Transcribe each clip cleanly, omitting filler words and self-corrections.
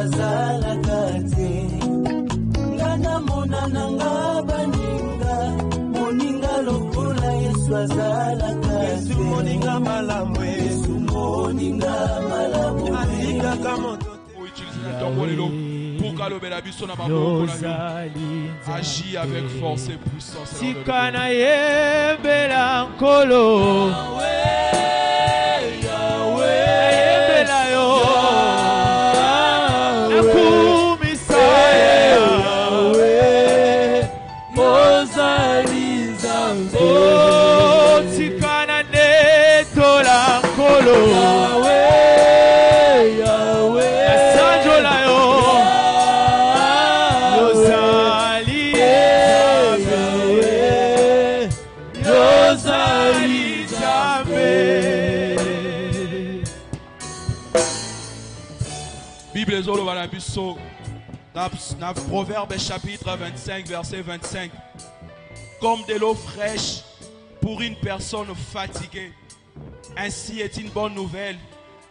azalakate ngana monana ngabaninga moninga lokola Yesu azalakate Yesu moninga malamwe Yesu moninga malamwe atika kama agis avec force et puissance. Sikana yembela nkolo yembela yo nakumisa sikana netola nkolo Dans Proverbe chapitre 25 verset 25, comme de l'eau fraîche pour une personne fatiguée, ainsi est une bonne nouvelle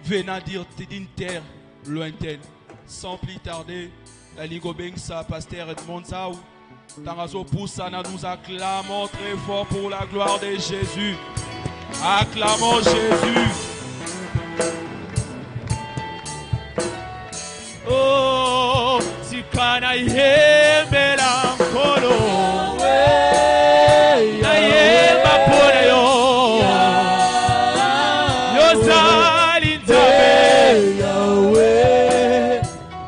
venant d'une terre lointaine. Sans plus tarder, la Ligobeng sa pasteur Edmond Saou Tangazo Poussana, nous acclamons très fort pour la gloire de Jésus. Acclamons Jésus. Oh, sikana yembela nkolo na yemba pona yo yozali nzambe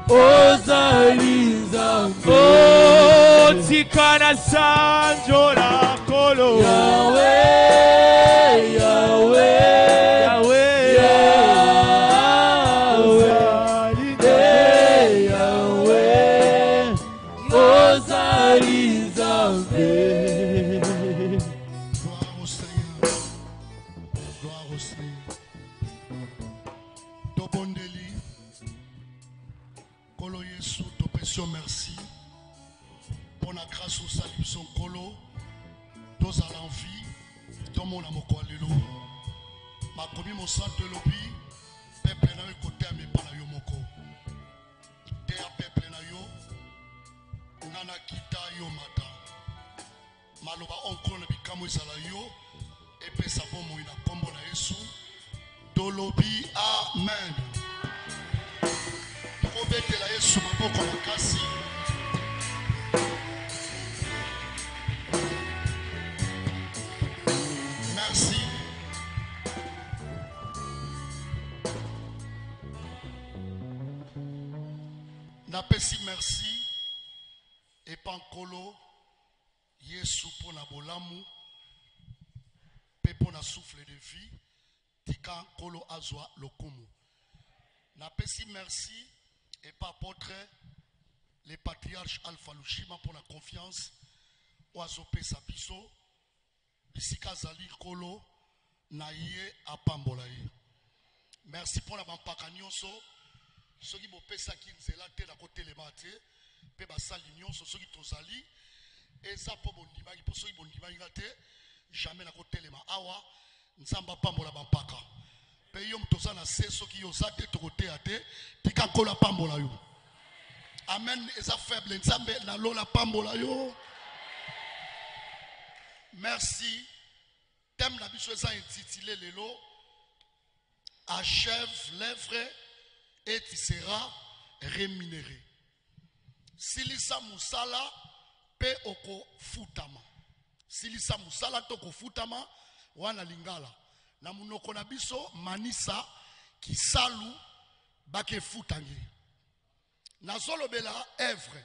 ozali nzambe oh, sikana sanjola nkolo Merci pour la grâce au salut son colo, tous à l'envie, tout le monde a mon colelo. Ma commis mon sang de lobby, peuple na côté à mes pana yo moko. Terre peuple na yo, nana kita yo mata. Maloba onko na bikamo isala yo, epe sabo mo ina kombo na Yesu. Do lobby amen. Merci. Napesi merci et pankolo Yesu pour na bolamu pe pour na souffle de vie tika kolo azwa lokumu. Napesi merci et pas apôtre les patriarches Alpha Lushima pour la confiance oazope sapiso bisika zali kolo na ye apambola ye. Merci pour la bampaka nyonso soki bopesa ki nzela te na côté le maté pe basali nyonso soki tozali eza po bondimaki po soki bondimaki te jamais na côté le ma awa nzamba pambola bampaka. Yo mtoza na se soki yo za te tokote ate tika kola pambola yo. Amen. Eza faible nzambe na lola pambola yo. Merci. Thème na biso eza intitulé lelo achève l'œuvre et tu seras rémunéré. Silisa musala pe oko futama. Silisa musala toko futama wana lingala. Na munoko na biso manisa kisalu bake futangi. Na solo bela œuvre.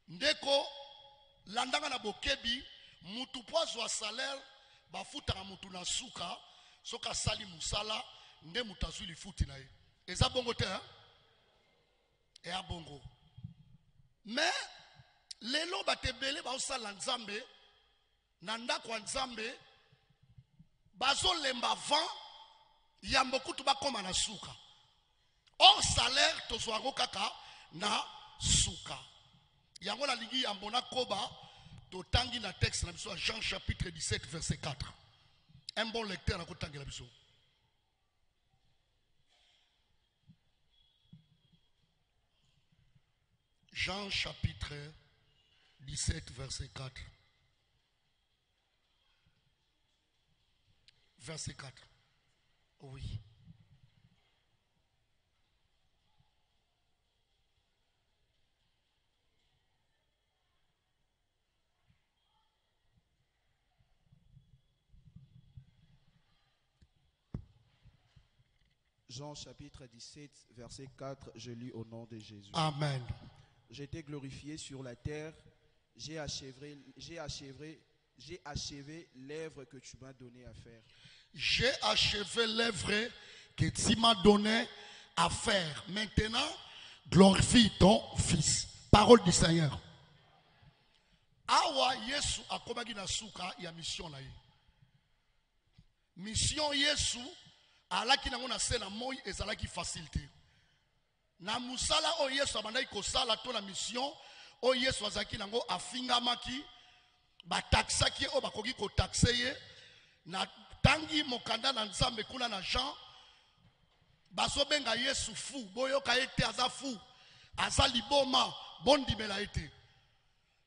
Ndeko landanga na bokebi mutu poazo a salaire ba futanga mutu na suka soka sali musala nde mutazwi li futi na ye. Eza bongo te hein? E a bongo. Mais lelo batebele ba osala nzambe na ndako nzambe bazo lemba vent yambokutu bakoma na suka. Or salaire tozwango kaka na suka. Yango na lingi yambona koba totangi na texte na biso Jean chapitre 17 verset 4. Un bon lecteur na kotangi na biso. Jean chapitre 17, verset 4. Verset 4. Oui. Jean chapitre 17, verset 4, je lis au nom de Jésus. Amen. J'ai été glorifié sur la terre, j'ai achevé l'œuvre que tu m'as donné à faire. J'ai achevé l'œuvre que tu m'as donné à faire. Maintenant, glorifie ton Fils. Parole du Seigneur. Awa Yesu akomaki na suka ya mission na ye. Mission Yesu alaki nango na se na moi ezalaki facilité. Na musala o Yesu abandaki kosala to na mission o Yesu azaki nango afingamaki bataxaki o bakoki ko taxe ye na tangi mokanda na Nzambe kuna na Jean bazobenga Yesu fou boyoka ete aza fou aza liboma bondimela ete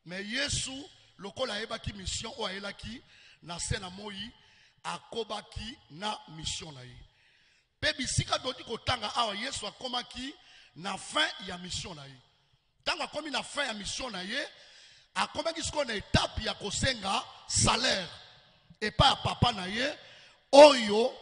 mais Yesu lokola yebaki mission o ayelaki na se na moi akobaki na mission na ye. Pe bisika doti kotanga awa Yesu akomaki na fin ya mission na ye. Tango akomi na fin ya mission na ye, akomaki siko na étape ya kosenga salaire. Et pas papa na ye, oyo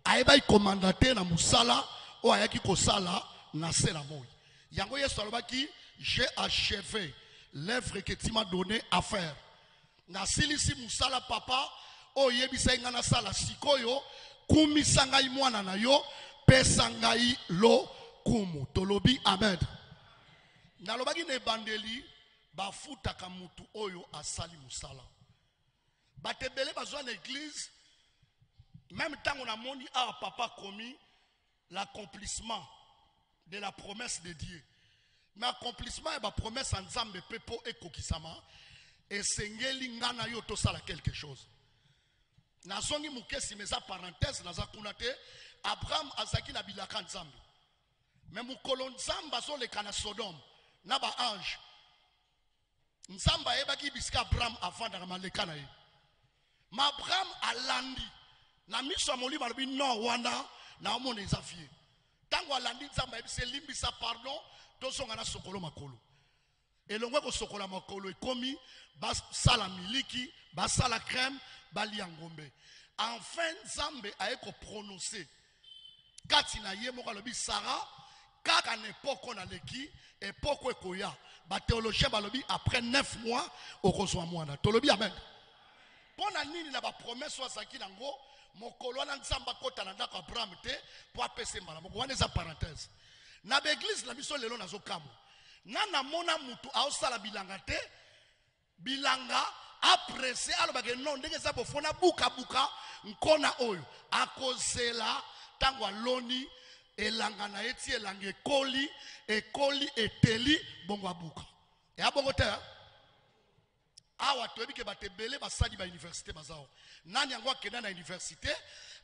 ayeba komandate na musala o ayaki kosala na se na moi. Yango Yesu alobaki, j'ai achevé l'œuvre que tu m'as donné à faire. Na silisi musala papa o yebisa ngana sala sikoyo kumisa ngai mwana na yo pesa ngai lo kumu. Tolobi amen. Nalobaki ne bandeli bafutaka mutu oyo asali musala. Batebele bazwa na église même tango na moni a papa commis l'accomplissement de la promesse de Dieu. Mais accomplissement et la promesse en Nzambe pepo e kokisama et sengeli ngana yo to sala quelque chose. Nazongi mukesi meza parenthèse naza kunate Abraham azaki na bilaka Nzambe. Mais mukolo Nzamba zo le kana Sodome na ba ange. Nzamba ebaki biska Abraham avant na maleka na ye. Ma Abraham alandi na miso moli balobi no wana na omona ezafie. Tango alandi Nzamba ebise limbisa pardon to songa na sokolo makolo. Elongwe ko sokola makolo ekomi basala miliki, basala crème, balia ngombe. Enfin Nzambe aeko prononcer kati na ye moko alobi Sarah kaka n'époque na leki époque ekoya. Ba théologien balobi après 9 mois okozwa mwana. Tolobi amen. Pona nini na ba promesse wa saki nango mokolo na Nzamba kota na ndako Abraham te po apese mbala moko wana eza parenthèse. Na ba église na biso lelo nazo kamo. Nana mona mutu aosala bilanga te bilanga apresse alobake non ndenge za bofona buka buka nkona oyo akozela tango aloni elanga na eti elanga ekoli eteli bongo abuka ya bongo te awa toyebi ke batebele basali ba université bazao nani yango akenda na université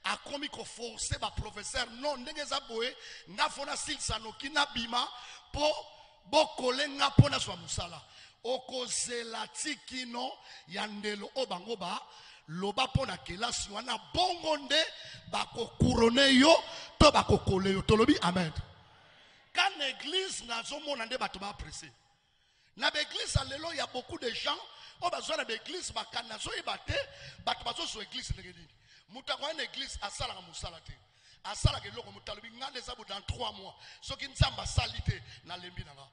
akomi ko forcer ba professeur non ndenge za boye ngafona silsa noki na bima po bokole nga pona swa musala okozela tikino ya ndelo obango ba loba pona kelasi wana bongo nde bako couronner yo to bako kole yo tolobi amen. Quand l'église nazo mona nde bato ba apprécier na l'église alelo ya beaucoup de gens o bazwa na l'église bakana zo ebate bato bazo zo église ndenge nini muta kwa na église asala ka musala te asala ke loko mutalobi ngande za dans 3 mois soki Nzamba salite na lembi nanga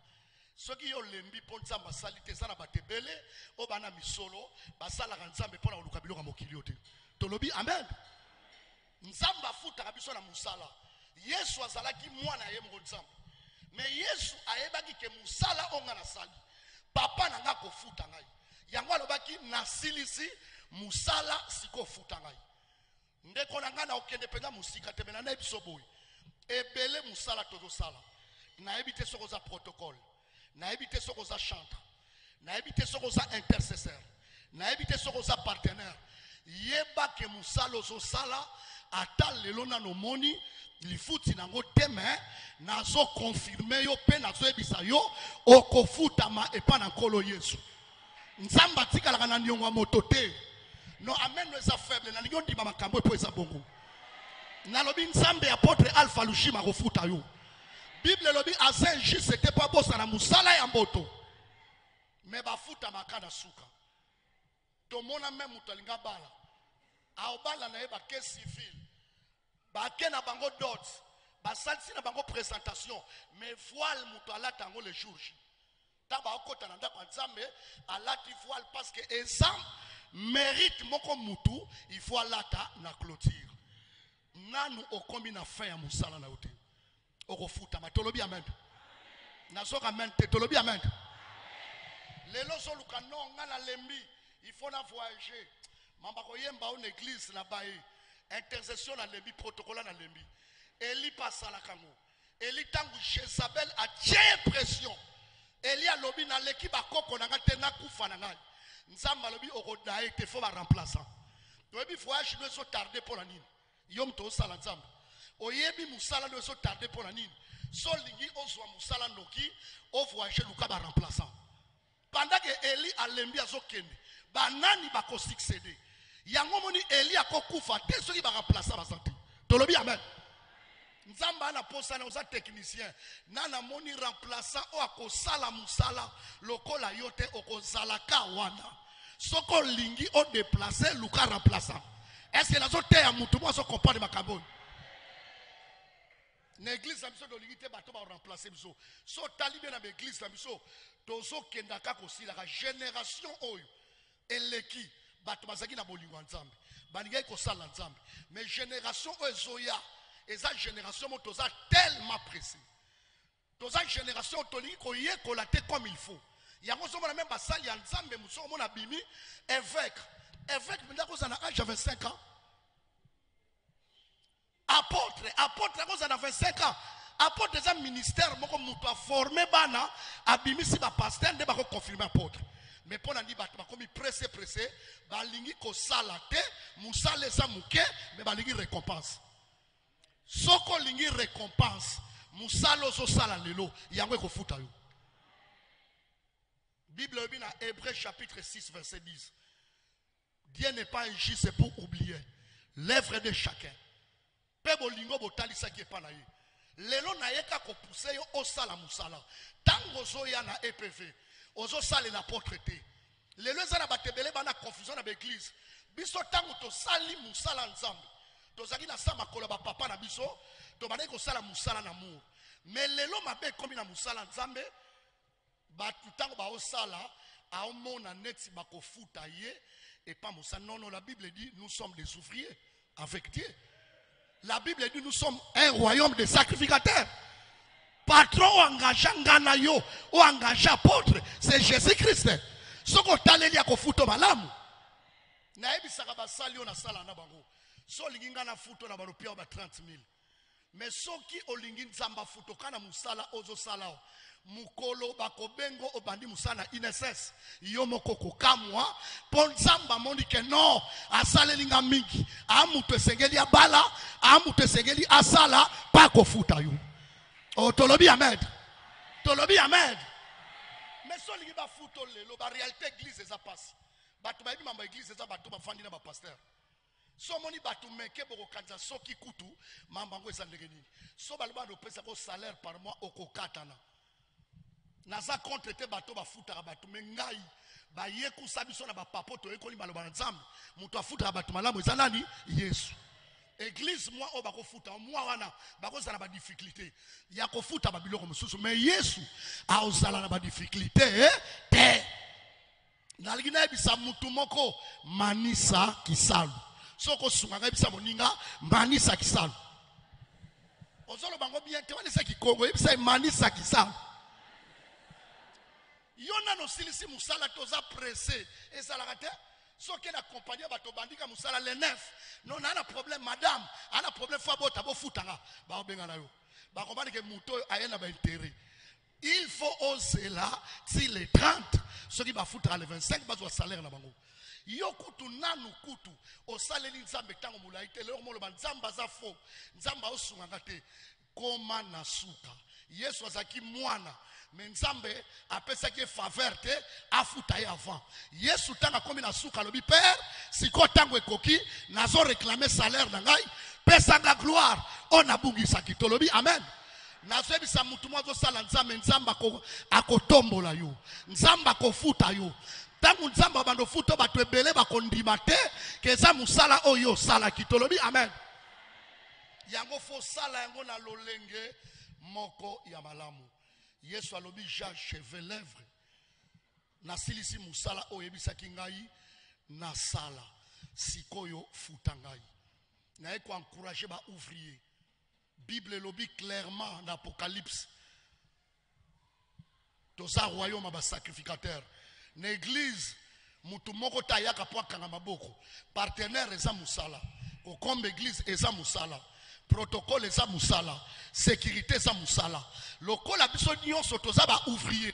soki yo lembi po Nzamba salite za na batebele o bana misolo basala ka Nzambe pona oluka biloko mokili te tolobi amen. Nzamba futa kabiso na musala Yesu azalaki mwana ye mo Nzamba mais Yesu ayebaki ke musala onga na sali papa nanga ko futa ngai yango alobaki na silisi musala siko futa ngai ndeko na ngana okende penga musika temena na ebiso boy ebele musala tozo sala na ebite soko za protocole na ebite soko za chantre na ebite soko za intercesseur na ebite soko za partenaire yeba ke musala zo sala ata lelo na no moni lifuti nango teme nazo confirmer yo pe nazo ebisa yo okofutama epa na nkolo Yesu. Nzamba tikalaka na ndiongo moto te. No amen no eza faible na lingo ndima makambo epo eza bongo. Na lobi nzambe apôtre Alpha Lushima kofuta yo. Bible lobi azen juste c'était pas bossa na musala ya mboto. Me bafuta makana suka. Tomona même mutalinga bala. Aobala na eba ke civil. Ba ke na bango dot. Ba salsi na bango présentation. Mais voile muto alata tango le jour J. Taba okota na ndako nzambe alati voile parce que exemple mérite moko mutu il faut alata na clôture. Nanu okombi na fin ya musala na yote. Okofuta matolobi amen. Nazoka amen te tolobi amen. Lelo so luka non ngana lembi il faut na voyager. Mamba koyemba une église na bae. Intercession na lembi protocole na lembi. Eli pasala kango. Eli tangu Jezabel a tie pression. Eli a lobi na leki ba koko na ngate na kufa na ngai. Nzamba lobi okodae te faut ba remplaçant. Toyebi voyage no so tarder pour la nini. Yom to sala nzamba. Oyebi musala no so tarder pour la nini. So lingi ozwa musala noki o voyage luka ba remplaçant. Pendant que Eli a lembi azokende. Banani ba ko succéder. Yango moni Eli akokufa te soki ba remplaçant ba santé. Tolobi amen. Nzamba na posa na oza technicien. Nana moni remplaçant o akosala musala lokola yote okozalaka wana. Soko lingi o déplacer luka remplaçant. Est-ce que nazo te ya mutu mo so comprendre makaboni? Na église na biso do lingi te bato ba remplacer biso. So talibe na église na biso tozo kendaka kosila ka génération oyo eleki bato bazaki na bolingo nzambe. Baninga kosala nzambe. Mais génération oyo zoya eza génération mo toza tellement pressé. Toza génération tolingi koye kolate comme il faut. Yango zo mona même basali ya nzambe muso mona bimi évêque. Évêque ndako za na âge 25 ans. Apôtre cause à 25 ans. Apôtre des ministères moko muto a formé bana abimisi ba pasteur nde ba ko confirmer apôtre. Mais pour nani ba komi pressé ba lingi ko sala te musale sa muke mais ba lingi récompense. Soko lingi récompense musalo so sala lelo yango ko futa yo. Bible bi na Hébreux chapitre 6 verset 10. Dieu n'est pas injuste pour oublier l'œuvre de chacun. Pebo lingo botalisa ki epa na ye. Lelo na yeka ko pousser yo osala musala. Tango zoya na EPV, ozo sale na portraité. Lelo za ba tebele bana confusion na l'église. Biso tango to sali musala nzambe. To zaki na sama kola ba papa na biso, to bana ko sala musala na amour. Mais lelo mabe komi na musala nzambe, ba tango ba osala a omona neti ba ko futa ye et pas musala. Non non, la Bible dit nous sommes des ouvriers avec Dieu. La Bible dit nous sommes un royaume de sacrificateurs. Patron engagé ngana yo ou engagé apôtre, c'est Jésus-Christ. Soko taleli akofuto malamu. Na ebisaka basali na sala na bango. So linginga na futo na barupia ba 30,000. Mais soki olingi nzamba futo kana musala ozo salao. Mukolo bakobengo obandi musana INSS yo moko kokamwa pon nzamba moni ke non asalelinga mingi amutu esengeli abala amutu esengeli asala pa kofuta yo. O tolobi amen. Tolobi amen. Mais so lingi ba futo lelo ba réalité église eza passe. Batu ba mamba église eza batu ba fandi na ba pasteur. So moni batu meke boko kanza soki kutu mamba ngo eza ndenge nini. So baloba do pesa ko salaire par mois okokatana. Naza contre te bato ba futa bato mengai ba yeku sabiso na ba papoto ekoli baloba nzambe muto afuta bato malamu eza nani Yesu. Église moi o bako futa moi wana bako zala ba difficulté ya ko futa ba biloko mususu mais Yesu a ozala na ba difficulté te nalingina ebisa mutu moko manisa kisalu soko sunga ebisa moninga manisa kisalu ozolo bango bien te wana saki Kongo ebisa manisa kisalu. Yona no silisi musala toza pressé et ça la rate so que la compagnie bato bandika musala le 9 non na problème madame ana problème fa bota bo futanga ba obenga na yo ba comprendre que muto ayena ba intérêt il faut oser là si les 30 ceux qui ba futanga le 25 ba zo salaire na bango yo kutu nanu kutu osaleli nzambe tango mulai te lelo moloba nzamba za fo nzamba osunga te koma na suka Yesu azaki mwana mais nzambe apesaki faveur te afuta ye avant Yesu tanga komi na suka lobi père siko tango ekoki nazo réclamer salaire na ngai pesanga gloire on abungisa kitolobi amen nazo ebisa mutu mwazo sala nzambe nzamba akotombola yo nzamba kofuta yo tangu nzamba bando futo bato ebele bakondima te keza musala oyo sala kitolobi amen yango fo sala yango na lolenge moko ya malamu Yesu alobi j'achève l'œuvre nasilisi musala oyo ebisaki ngai na sala sikoyo futa ngai na eko encourager ba ouvrier Bible lobi clairement dans Apocalypse toza royaume ba sacrificateur na église mutu moko tayaka po akanga maboko partenaire eza musala okombe église eza musala protocole eza musala sécurité eza musala lokola biso nyonso toza ba ouvrier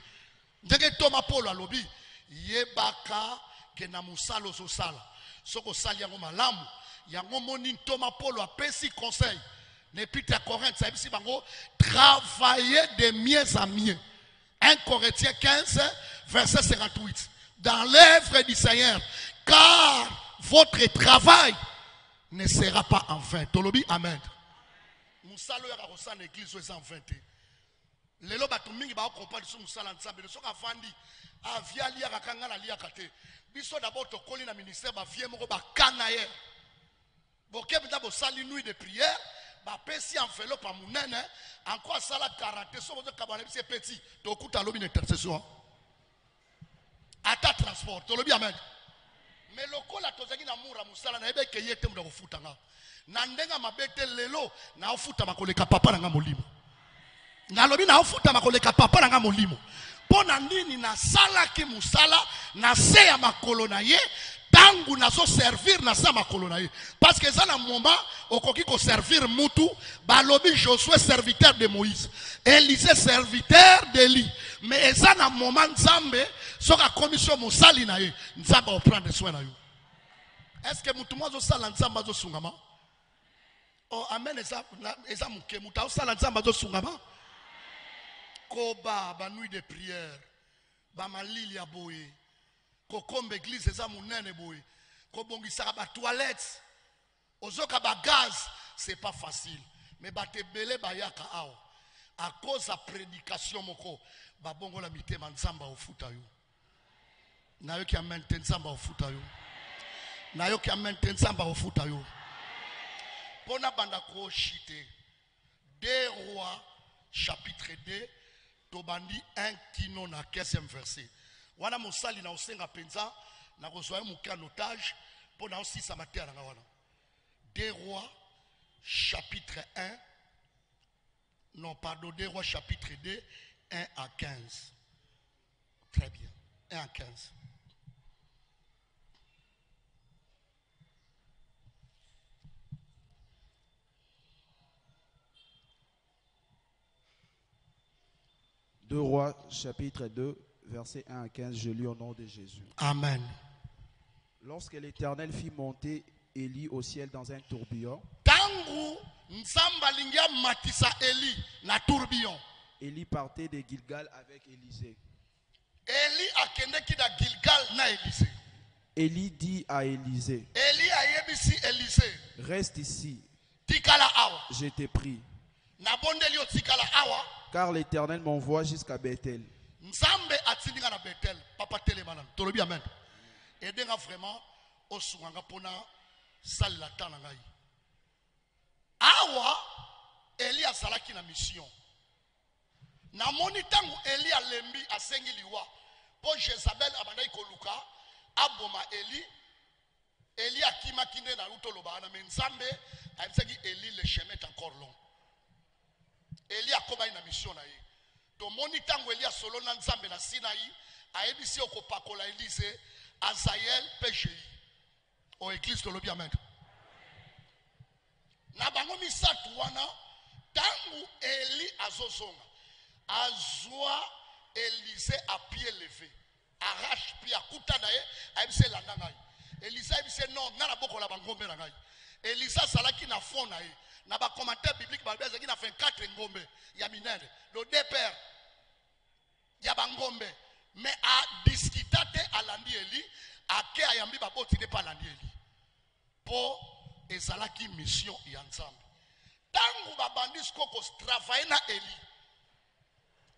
ndenge Thomas Paul alobi yebaka ke na musala ozosala soko sali yango malamu yango moni Thomas Paul apesi conseil n'épître à Corinthe ça bisi bango travailler de mieux en mieux 1 Corinthiens 15 verset 58 dans l'œuvre du Seigneur car votre travail ne sera pas en vain tolobi amen musalo ya kosa na église oza en vain te lelo bato mingi ba comprendre so musala nzambe so ka fandi avia lia kakanga na lia kate biso d'abord to koli na ministère ba vie moko ba kana ye boke bita bo sali nuit de prière ba pesi enveloppe munene encore sala 40 so bozo kabana bisi petit to kuta lobi na intercession ata transport to lobi amen mais lokola tozaki na mura musala na ebe ke yete mu kofuta nga na ndenga mabete lelo na ofuta makoleka papa na nga molimo na lobi na ofuta makoleka papa na nga molimo pona nini na sala ki musala na se ya makolo na ye tangu nazo servir na sa makolo na ye parce que ça na moment okoki ko servir mutu balobi Josué serviteur de Moïse Élisée serviteur d'Élie mais ça na moment nzambe soka commission musali na ye nzamba o prendre soin na yo est-ce que mutu mwazo sala nzamba zo sungama oh amen eza muke mutu o sala nzamba zo sungama koba ba nuit de prière ba malili ya boye kokombe église eza munene boye kobongisa ba toilette ozoka ba gaz c'est pas facile mais batebele bayaka awo à cause de prédication moko ba bongola mitema nzamba ofuta yo nayo ki amen nzamba ofuta yo nayo ki amen nzamba ofuta yo pona banda ko chite 2 Rois chapitre 2 tobandi 1 kino na 15e verset wana mosali na osenga penza na kozwa muke en otage pona osisa matea na wana 2 Rois chapitre 1 non pardon 2 Rois chapitre 2 1 à 15 très bien 1 à 15 2 Rois chapitre 2 verset 1 à 15, je lis au nom de Jésus. Amen. Lorsque l'Éternel fit monter Élie au ciel dans un tourbillon, tangu nzamba lingia matisa Élie na tourbillon. Élie partait de Gilgal avec Élisée. Élie akendeki da Gilgal na Élisée. Élie dit à Élisée, Élie ayebisi Élisée, reste ici, tikala awa. je te prie, Na bondeli o tikala awa. car l'Éternel m'envoie jusqu'à Bethel. Nzambe atindinga na Bethel, papa telemana. Tolobi amen. Edenga vraiment osunganga pona sali la tana ngai. Awa Eli azalaki na mission. Na moni tangu Eli alembi asengi liwa. Po Jezabel abandai koluka aboma Eli. Eli akima kinde na utoloba na Nzambe aimsaki Eli le chemin est encore long. Eli akoba na mission na ye. To moni tangu Eli solo na Nzambe na Sinai ayebisi okopakola Élise Azael PGI. O église de l'Obi amen. Na bango misatu wana tangu Eli azozonga azwa Élise à pied levé arrache puis akuta na ye ayebisi landa ngai Elisa ebise non ngana bokola bangombe na ngai. Elisa salaki na fond na ye. Na ba commentaire biblique ba bezaki na 24 ngombe ya minene. Le deux pères ya bangombe mais a discutate alandi Eli ake ayambi baboti de pa alandi Eli. Po ezalaki mission ya Nzambe. Tangu babandi skoko travailler na Eli.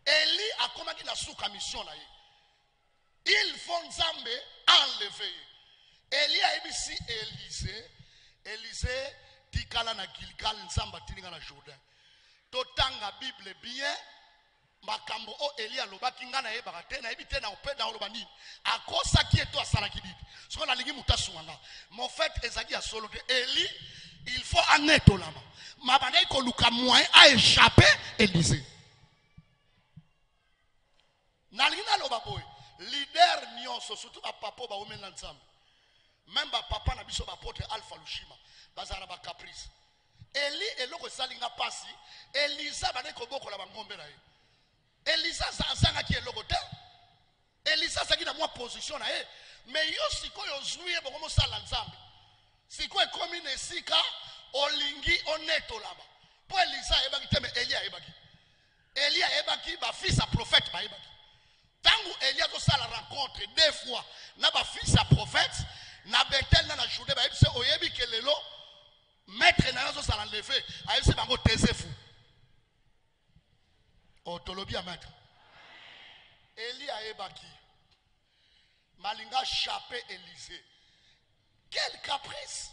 Eli akomaki na suka mission na ye. Il faut Nzambe enlever. Eli a ebisi Élysée tikala na Gilgal Nzamba tininga na Jourdain. Totanga Bible bien makambo o Eli alobaki nga na yebaka te na yebi te na opeda oloba nini. Akosaki eto asalaki bibi. Soko na lingi mutasu wanga. Mon fait ezaki ya solo de Eli il faut anetolama. Mabanda iko luka moyen a échapper Élysée. Na lingi na loba boy. Leader nyonso surtout ba papa ba omena Nzambe. Même ba papa na biso ba porte Alpha Lushima bazana ba caprice. Eli eloko salinga pasi Elisa bane ko bokola bangombe na ye. Elisa zanga ki eloko te. Elisa saki na moi position na ye. Mais yo sikoyo zuye bokomo sala Nzambe. Sikoyo komi na sika olingi oneto laba. Po Elisa ebaki te me Elia ebaki. Elia ebaki ba fils à prophète ba ebaki. Tangu Elia ko sala rencontre deux fois na ba fils à prophète na Bethel na Juda ba ebise oyebi kelelo maître na zo sala lever ayebise bango tesefu otolobi a maître Elia ebaki malinga chapé Élysée quel caprice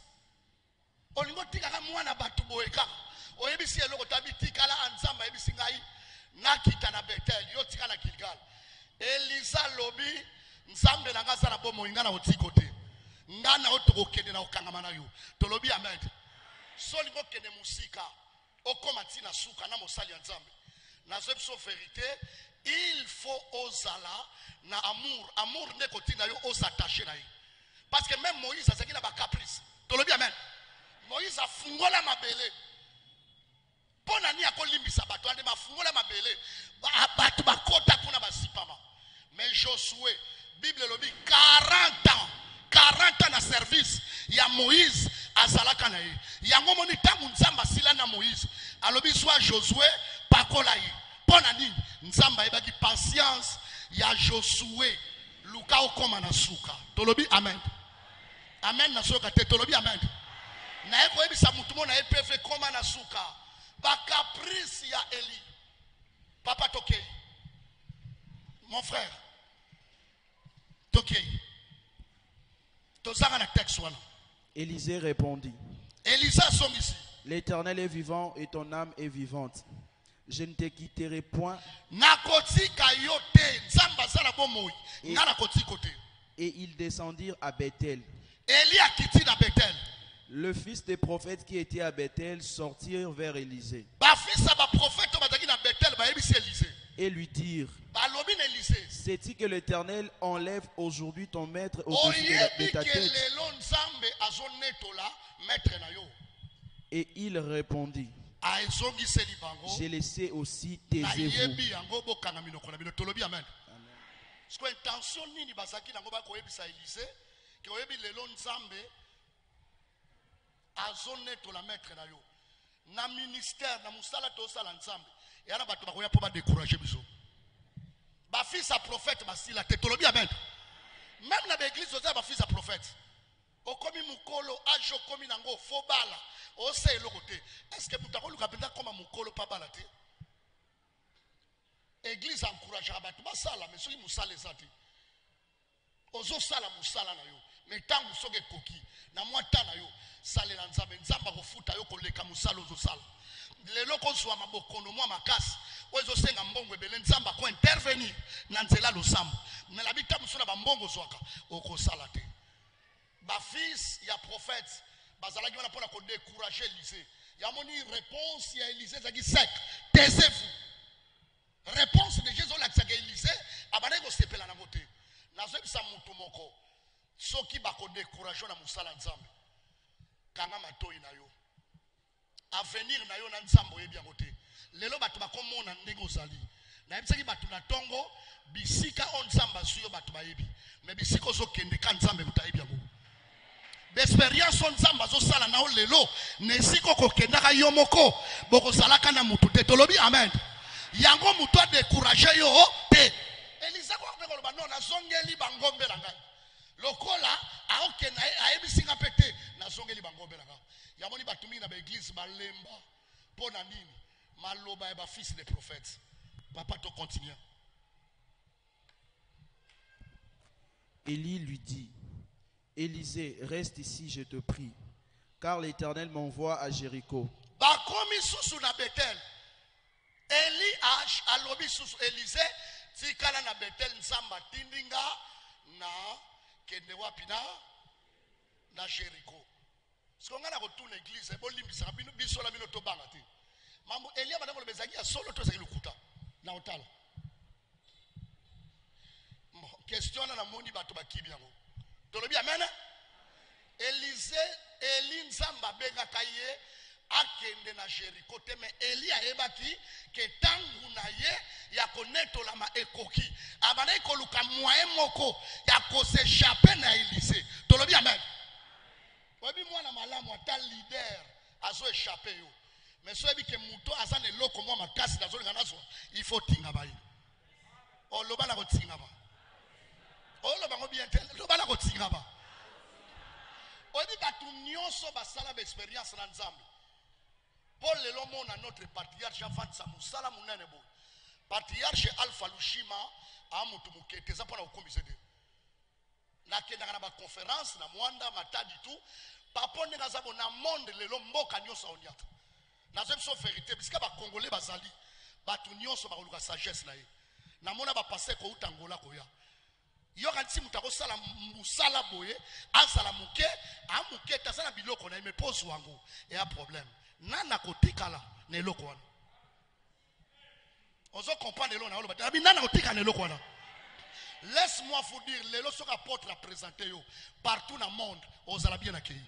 olingo tikaka mwana batu boyeka oyebisi eloko tabi tikala Nzamba ebisi ngai nakita na Bethel yo tika na Gilgal Elisa lobi Nzambe na ngasa na bomo ingana otiko te ngana otokokende na okangama na yo tolobi amen solingo kende musika okoma tina suka na mosali ya Nzambe na zebso vérité il faut ozala na amour ne kotina yo osattacher na ye parce que même Moïse azaki na ba caprice tolobi amen Moïse afungola mabele pona ni akolimbisa bato ande mafungola mabele bato bakota kuna basipama mais Josué Bible lobi 40 ans na service ya Moïse azalaka na ye yango moni tangu Nzamba sila na Moïse alobi soit Josué pakola ye pona nini Nzamba ebaki patience ya Josué luka okoma na suka tolobi amen amen na soka te tolobi amen na eko ebisa mutu mona epefe koma na suka ba caprice ya Eli papa tokei mon frère tokei tozanga na texte wana. Élisée répondit. Elisa songisi. L'Éternel est vivant et ton âme est vivante. Je ne te quitterai point. Et ils descendirent à Bethel. Le fils des prophètes qui était à Bethel sortirent vers Élisée. Et lui dirent, sais-tu que l'Éternel enlève aujourd'hui ton maître au-dessus de ta tête? Et il répondit, je le sais aussi, taisez-vous. Na ministère na musala to sala nzambe yana bato bakoya po ba décourager biso ba fils à prophète basila te tolobi amen même na l'église oza ba fils à prophète okomi mukolo ajo komi nango fo bala o se eloko te est-ce que mutako luka penda koma mukolo pa bala te église encourage bato basala mais soki musala ezati ozo sala musala na yo mais tangu soke koki na mwata na yo salela nzambe nzamba kofuta yo koleka musala ozo sala lelo kozwa mabokono mwa makasi ozo senga mbongo ebele nzamba ko intervenir na nzela losambo mais la bita musuna ba mbongo zwaka okosala te ba fils ya prophète bazalaki wana pona ko décourager Élisée ya moni réponse ya Élisée zaki sec taisez-vous réponse de Jésus la tsaka Élisée abana ko sepela na moté nazo bisa mutu moko soki bako décourager na musala nzambe kanga matoi na yo avenir na yo na nzambo yebi yango te lelo bato bakomona ndenge ozali na yebisaki bato na tongo bisika on nzamba suyo bato bayebi mais bisika ozokende ka nzambe utayebi yango D'expérience on zamba zo sala na lelo nesiko ko kendaka yo moko boko salaka na mutu te tolobi amen yango mutu a décourager yo te Elisa ko pe ko ba non na zongeli bangombe la ngai lokola aoke na ayebisinga pete na zongeli bangombe la ngai yamoni batumi na ba église balemba pona nini maloba ya ba fils des prophètes papa to continue. Élie lui dit: Élisée, reste ici, je te prie, car l'Éternel m'envoie à Jéricho. Bakomi susu na Bethel. Eli alobi susu Élisée tikala na Bethel nzamba tindinga na kende wapi na Jéricho. Sikonga na retourne église bolimbisa bino biso la bino to banga te. Mambo Elia madamo le bezaki ya solo to zaki lukuta na otala. Question na moni bato bakibi yango. Tolobi amen. Eli nzamba benga kaye akende na Jéricho te me Eli ayebaki ke tangu na ye ya konetola ma ekoki abana ikoluka moyen moko ya ko s'échapper na Élysée. Tolobi amen. Obi mwana malamu ata leader azo échapper yo. Mais so ebi ke muto azane loko mo makasi na zoli nganazo il faut tinga ba yi. O loba na ko tinga ba. O loba ngo bien tel loba na ko tinga ba. Obi batu nyonso basala ba expérience na nzambe. Paul lelo mona notre patriarche Van Samusala munene bo. Patriarche Alpha Lushima amutu mukete za pona ukombise de. Na kenda na ba conférence na mwanda matadi tu paponde ngazabo na monde lelo mboka nyonso onyata. Na zemso vérité bisika ba congolais bazali batu nyonso ba koluka sagesse na ye. Na mona ba passer ko utangola ko ya. Yo kanti mutako sala musala boye azala muke amuke tasala biloko na me pose wango et un problème. Nana kotikala na eloko wana. Ozo comprendre lelo na oloba. Abi nana kotika na eloko wana. Laisse-moi vous dire, les lorsque apôtre a présenté yo partout dans le monde, aux Arabiens accueillis.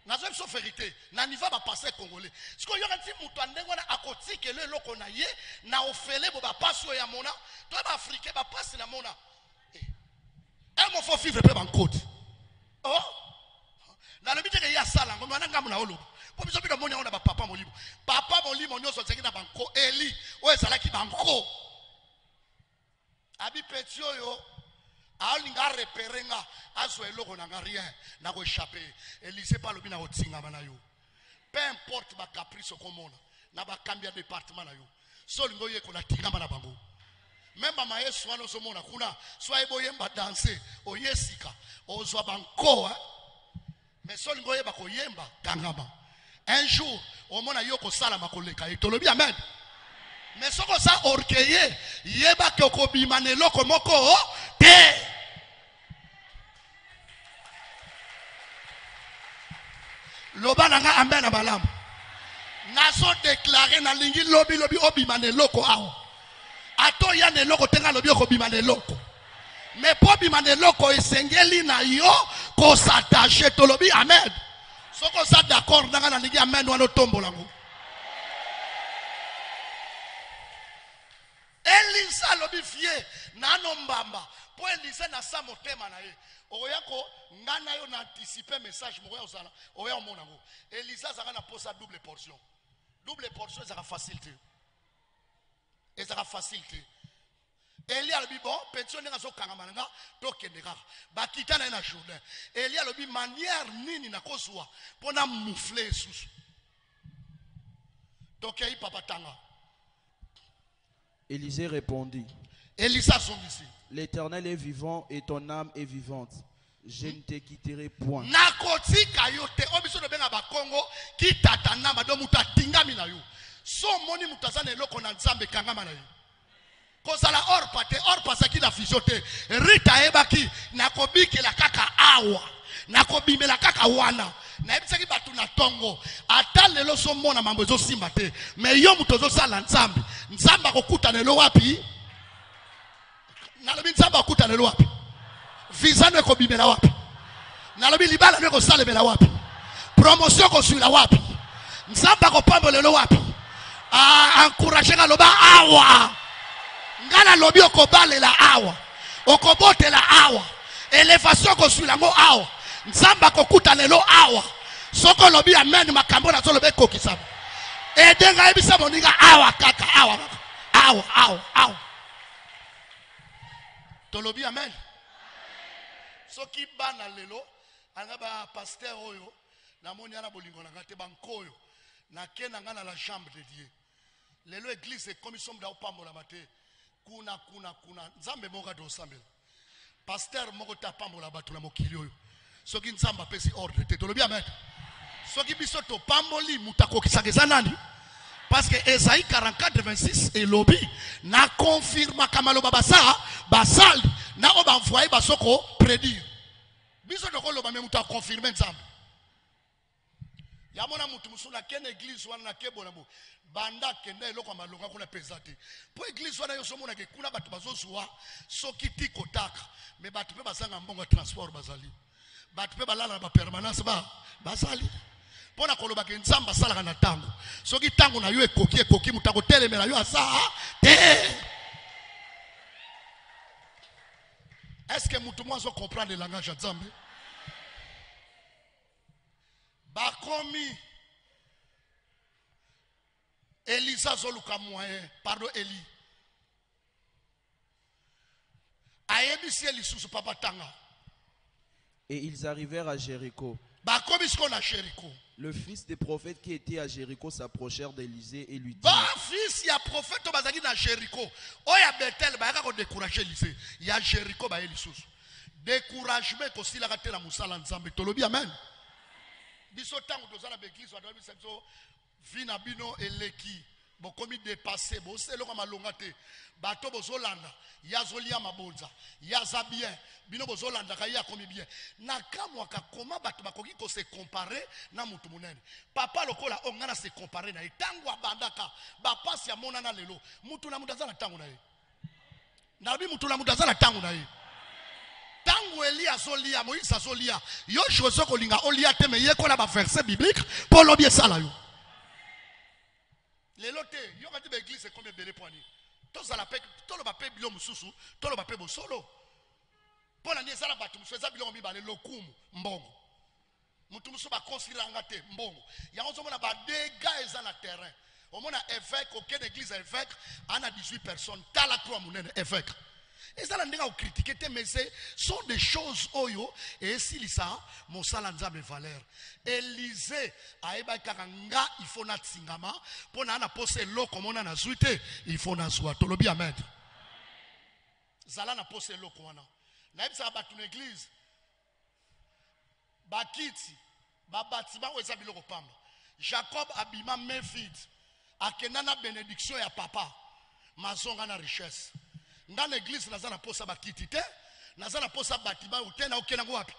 N'a jamais sauf vérité. N'a n'y va pas passer congolais. Ce qu'on y a dit, moutouandé on a côté que le loko na ye, na ofele bo ba passe ya mona, toi ba africain ba passe na mona. Un mon faut vivre peu en côte. Oh, na le bitre ya sala, ngoma na ngamu na olo. Po biso bino monya on a ba papa molibo. Papa molibo nyoso tseki na banko Eli, o ezala ki banko. Abi petio yo alinga reperenga aso eloko na rien na ko échapper Élysée pa lobi na otinga bana yo peu importe ba caprice komona na ba kambia département na yo so lingo ye ko na tinga bana bango même ba mayesu wana so mona kuna so ay boyemba danser oyesika ozwa banko mais so lingo ye ba ko yemba kangama un jour o mona yo ko sala makoleka etolobi amen. Mais ce que ça orgueillé, yeba ke okobima na eloko moko te. Loba nanga amen abalam. Nazo déclarer na lingi lobi obima na eloko awo. Ato ya na eloko tenga lobi okobima na eloko. Mais po bima na eloko esengeli na yo ko s'attacher to lobi amen. Ce que ça d'accord nanga na lingi amen wana tombola ngo. Elisa lobifie nano mbamba po Elisa na sa motema na ye oyako ngana yo na anticiper message mo ya osala oya omona ngo Elisa zaka na posa double portion zaka facilité et zaka facilité Elia lobi bon pension nga zo kanga mananga to kendeka bakita na na journée Elia lobi manière nini na kozwa pona moufler susu donc yi papa tanga. Élisée répondit: L'Éternel est vivant et ton âme est vivante. Je ne te quitterai point. nakobimela kaka wana na ebisaki batu na tongo ata lelo so mona mambo ezo simba te mais yo muto zo sala nzambe nzamba kokuta lelo wapi nalobi nzamba kokuta lelo wapi visa ne kobimela wapi nalobi libala ne ko salemela wapi promotion ko suila wapi nzamba ko pambo lelo wapi encourager ka loba awa ngala lobi okobalela awa okobotela awa élévation ko suila ngo awa nzamba kokuta lelo awa soko lobi amen makambo na zolobe kokisa edenga ebisa moninga awa kaka awa tolobi amen soki bana lelo anga ba pasteur oyo na moni ana bolingo na ngate bankoyo na kenanga na la chambre de Dieu lelo église et commission da opambola mate kuna nzambe moka do sambela pasteur moko ta pambola batu na mokili oyo soki nzamba pesi ordre te tolobi amen soki biso to pamboli mutakokisa keza nani parce que Esaïe 44:26 et lobby na confirma kamaloba basali na oba envoyer basoko prédire biso to koloba me muta confirmer nzamba ya mona mutu musula ken église wana na kebola bo banda kenda eloko malonga kuna pesate po église wana yo somona ke kuna batu bazozwa soki tiko taka me batu pe basanga mbongo transport bazali batu pe balala ba permanence bazali pona koloba ke nzamba sala na tango soki tango na yo ekoki mutako telemela yo asa te. Est-ce que mutu mwazo comprendre le langage de Nzambe? Bakomi Elisa zoluka moyen pardon Eli ayebisi elisusu papa tanga et ils arrivèrent à Jéricho. Bakomi sko na Jéricho. Le fils des prophètes qui était à Jéricho s'approchèrent d'Élisée et lui dit: ba fils ya prophète bazaki na Jéricho oya Bethel ba yaka ko décourager Élisée ya Jéricho ba elisusu découragement ko sila ka tela musala nzambe tolobi amen. Biso tango tozala beglise wadwa biso vina bino eleki bokomi dépasser boselo ko malonga te bato bozolanda yazolia mabonza yaza bien bino bozolanda ka ya komi bien na kamwa ka koma bato bakoki ko se comparer na mutu munene papa lokola ongana se comparer na tango abandaka ba pasi ya mona na lelo mutu na mutu azala tango na ye na bi mutu na mutu azala tango na ye tango Elia zolia Moïse zolia yo choso ko linga olia te me ye ko na ba verset biblique pour lobie sala yo lelo te yo ka ti ba église combien belé poani to za la pe to lo ba pe bilo mususu to lo ba pe bo solo pona ni sala batu mususu za bilo mi ba le lokumu mbongo mutu mususu ba considéranga te mbongo ya onzo mona ba dégâts eza na terrain au mona évêque aucune église évêque ana 18 personnes tala croix munene évêque. Et ça, on critique, mais ce sont des choses oyo et si ça, mon salanzam est valeur. Élisée, aeba karanga, il faut na tsingama, pour na posé l'eau comme on a na zuite, il faut na soa. Tolobi amen. Zala na posé l'eau comme on a. Naïb sa bat une église. Bakiti, babatima ou ezabilo kopamba. Jacob abima Méfid, akenana bénédiction ya papa, mazonga na richesse. Dans l'église nazana posa bakiti te nazana posa batiba utena okena ngo wapi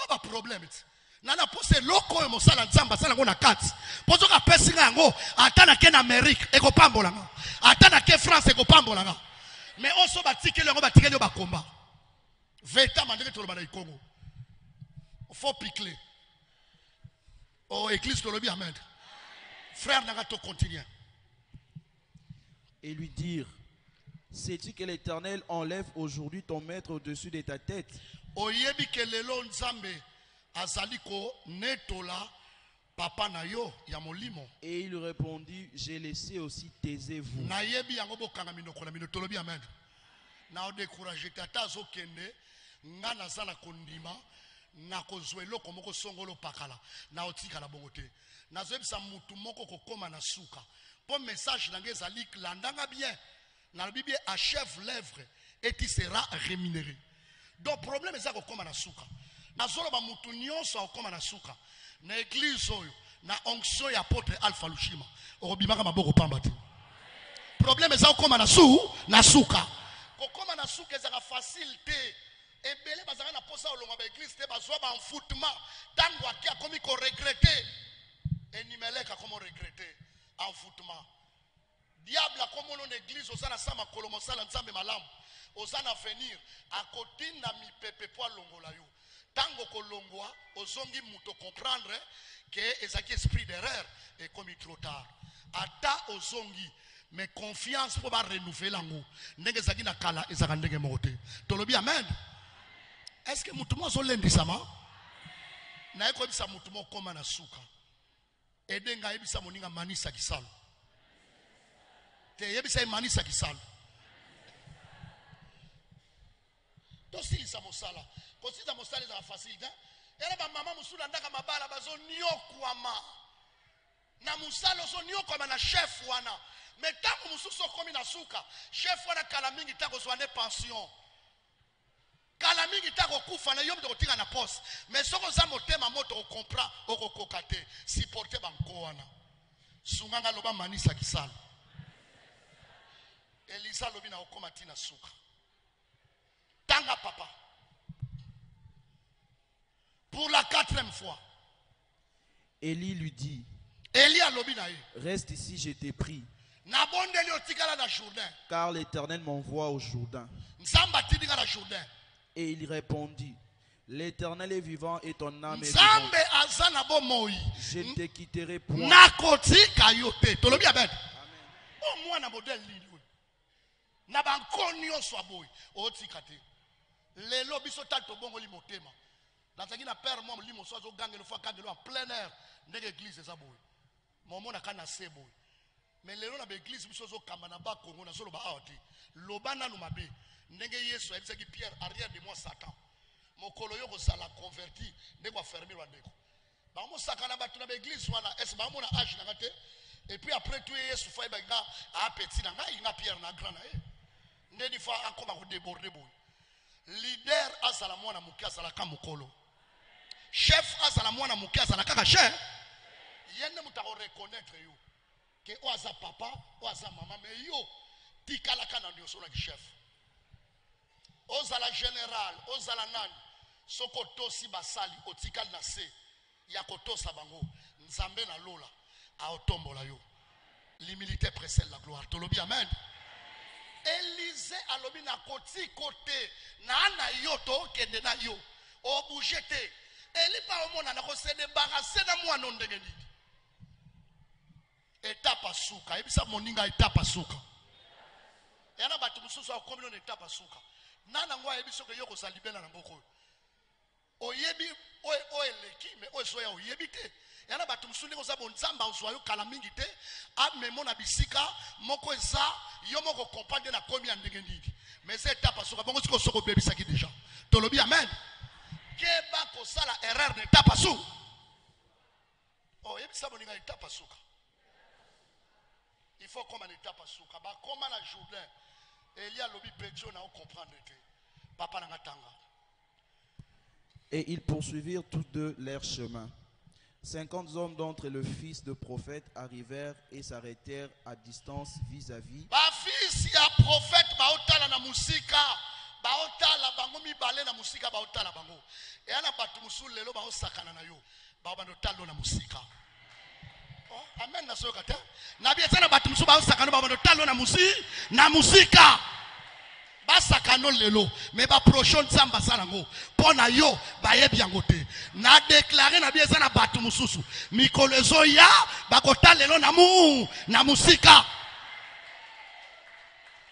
ba problème nana posa loko mo sala nzamba sala ngo na kati pozo ka pesinga ngo atana ke na Amerique eko pambola nga atana ke France eko pambola nga mais oso batikele ngo batikele ba komba veta mandeke tolo bana ikongo faut piquer oh église tolobi amen frère nanga to continuer et lui dire: sais-tu que l'Éternel enlève aujourd'hui ton maître au-dessus de ta tête? Oyebi ke lelo nzambe azaliko netola papa na yo ya molimo. Et il répondit: j'ai laissé aussi taisez-vous. Na yebi yango bokanga minoko na minotolobi amen. Na o décourager tata zo kende ngana zala kondima na kozwelo komoko songolo pakala na otika la bongote. Na zebisa mutu moko kokoma na suka. Po message nangeza lik landanga bien. Dans la Bible, achève l'œuvre et tu seras rémunéré. Donc, le problème est que tu as souka. Na zolo ba mutu nyonso okoma na suka. Na église oyo, na onction ya apôtre Alpha Lushima. Orobimaka maboko pamba te. Problème est que okoma na suka. Kokoma na suka ezaka facile te. Ebele bazaka na posa olonga ba église te bazwa ba enfoutement. Tango akia komi ko regretter. Enimeleka komo regretter enfoutement. Diable a comme on église osana sama kolomo sala nzambe malamu osana venir akotinda mi pepe po longola yo tango kolongwa ozongi muto comprendre que ezaki esprit d'erreur et comme trop tard ata ozongi mais confiance pour ba renouveler lango ndenge zaki na kala ezaka ndenge mote tolobi amen. Est-ce que mutu mo zo lendi sama na eko bisa mutu mo koma na suka edenga ebisa moninga manisa kisalo te yebisa manisa kisalo to silisa mosala ko sisa mosala za facile era ba mama musula ndaka mabala bazo nyokwama na musalo zo nyokwama na chef wana metango mususo komi na suka chef wana kala mingi tako zwane pension kala mingi tako kufa na yomdo kotinga na poste mais soko za motema moto o comprend o kokokate supporter banko wana sunganga loba manisa kisalo Elisa lobi na okoma tina suka tanga papa pour la 4e fois Élie lui dit reste ici, je t'ai pris, car l'Éternel m'envoie au Jourdain. Et il répondit, l'Éternel est vivant et ton âme est vivante. Je ne te quitterai point. Dans na père moi limo so zo gangelo fa kangelo en plein air ndenge église eza boy momo na kana sebo mais lelo na église biso zo kamba na ba Congo na solo ba awati lobana no mabe ndenge Yesu ayebisa ki Pierre arrière de moi Satan mokolo yo ko sala converti ndeko affermer wa ndeko ba mo sakana ba tuna ba église wana est ba mo na âge na ngate et puis après tout Yesu fa ba nga a petit na nga inga Pierre na grand na ndeni fa akoma ko déborder boy leader azala mwana mukia azala ka mokolo chef azala mwana mukia azala kaka chef yende mutako reconnaître yo ke o aza papa o aza mama mais yo tikala kana ndio sona ki chef ozala général ozala nani soko tosi basali otikal na se ya kotosa bango nzambe na lola a otombola yo l'humilité précède la gloire tolobi amen. Élisée alobi na koti côté na ana yo to kende na yo o bougete eli pa omona na ko se débarrasser na mwana ndenge nini etapa suka ebisa moninga etapa suka yana batu mususu akomi na etapa suka nana ngwa ebiso ke yoko salibela na mboko oyebi o eleki me o soya oyebi te yana batu mususu ko zabo nzamba oswa yo kala mingi te a memo na bisika moko eza yo moko comprendre na komi ya ndenge nini mais c'est etapa suka bongo siko soko bebisa ki déjà tolobi amen keba ko sala erreur de etapa suka oh yebisa moninga etapa suka il faut comme en etapa suka ba comme na Jourdain Elia lobi petio na o comprendre te papa na ngatanga. Et ils poursuivirent tous deux leur chemin. 50 hommes d'entre le fils de prophète arrivèrent et s'arrêtèrent à distance vis-à-vis. Ba fils ya prophète ba otala na musika ba otala bango mibale na musika ba otala bango e ana batu musul lelo ba osakana na yo ba bando talo na musika. Oh amen na soka te na bia sana batu musul ba osakana ba bando talo na musika basakano lelo mais ba prochain nzamba salango pona yo ba yebi yango te na déclarer na bia sana batu mususu mikolo ezo ya bakota lelo na musika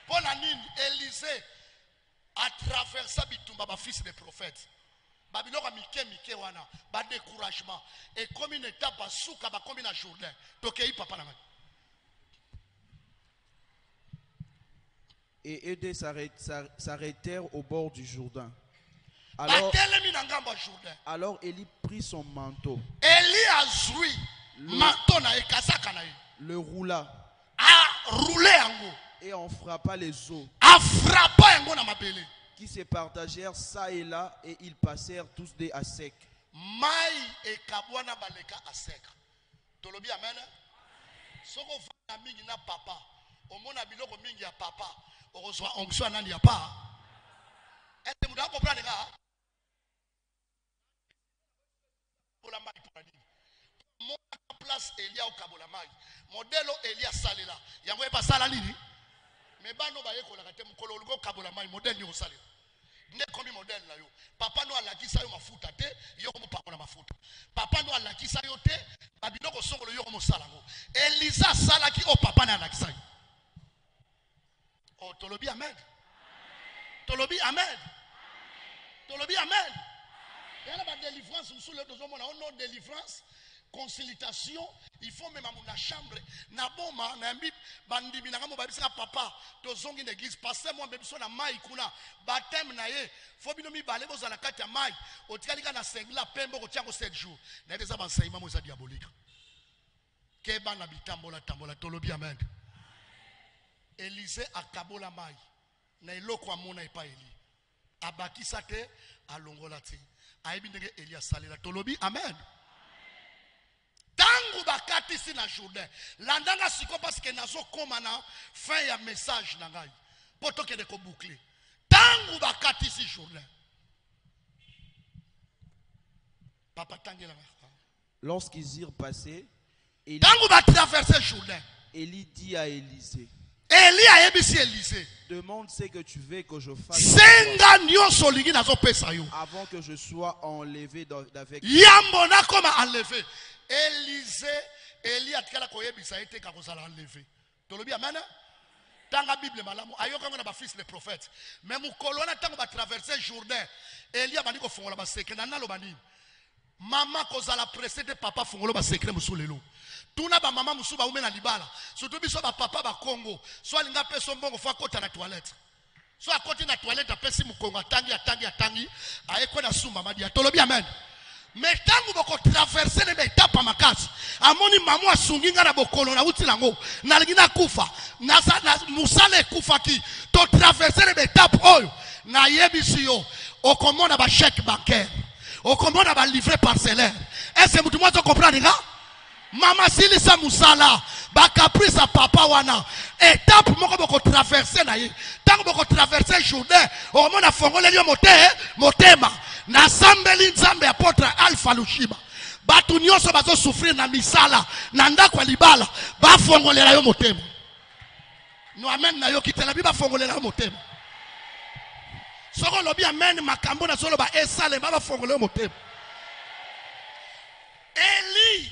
pona nini Élisée a traversé bitumba ba fils des prophètes babiloko mike wana ba découragement et comme une étape suka ba comme na Jourdain tokei papa na et eux s'arrêtèrent au bord du Jourdain. Alors Élie prit son manteau, le roula et en frappa les eaux qui se partagèrent ça et là et ils passèrent tous deux à sec. Omona biloko mingi ya papa okozwa onction nani ya pa est muda comprendre nga pour mai pour nini mo place Elia au kabola mai modelo Elia salela yango e pasala nini me bano ba yekola kate mukolo lugo kabola mai model ni osalela nde komi model na yo papa no alakisa yo mafuta te yo ko pakola mafuta papa no alakisa yo te babiloko songolo yo ko mosalango Elisa salaki o papa na alakisa yo. Oh, tolobi amen. Tolobi amen. Tolobi amen. Il y a une délivrance, on délivrance, consultation, il faut même à la chambre, Naboma, Nambi, Bandimi, Nagamo, Babisa, papa, Tozong in l'église, passez moi, Babison, à Maï, Kuna, Batem, Naye, Fobinomi, Balebos à la Katia Maï, au Tialika, na Sengla, Pembo, au Tiago 7 jours. Il y a des avançaillements diaboliques. Keba Nabitambola, Tambola, Tolobi, Amen. Élisée a Kabola Maï, Nailo, Kwamona, et pas Eli. Abaki Sate, à Longolati. Aïbindege Elia Salela, Tolobi, Amen. Tangu bakati si na journée landanga siko parce que nazo koma na fin ya message na ngai poto ke de ko boucler tangu bakati si journée papa tangela Lorsqu'ils irent passer, tangu ba traverser journée Élie dit à Élisée, Élie a ebisi Élisée demande ce que tu veux que je fasse senga nyonso lingi nazo pesa yo avant que je sois enlevé d'avec yambo na koma enlevé. Élisée, Élie a tkala koyebisa ete ka kozala enlevé. Tolobi amen. Tanga Bible malamu ayoka ngona ba fils les prophètes. Même kolona tango ba traverser journée. Élie a bandi ko fongola ba secret na nalo bani. Mama kozala précédé papa fongolo ba secret musulelo. Tuna ba mama musuba ume na libala. Surtout biso ba papa ba Congo. So linga peso mbongo fa kota na toilette. So a côté na toilette apesi mukongo atangi aeko na sumba madi. Tolobi amen. Mais tangu boko traverser les étapes à makasi amoni mamu asunginga na bokolo na uti lango na lingina kufa na musale kufa ki to traverser les étapes oyo na yebisi yo okomona ba chèque bancaire okomona ba livret parcellaire. Est-ce que mutu mwazo comprendre nga mama sili sa musala ba caprice à papa wana étape moko boko traverser na ye tangu boko traverser journée okomona fongole yo motema na sambeli nzambe apôtre Alpha Lushiba batu nyonso bazo souffrir na misala na ndako libala ba fongolela yo motema no amen na yo kitela bi ba fongolela yo motema soko lobi amen makambo na solo ba esale ba fongolela yo motema. Eli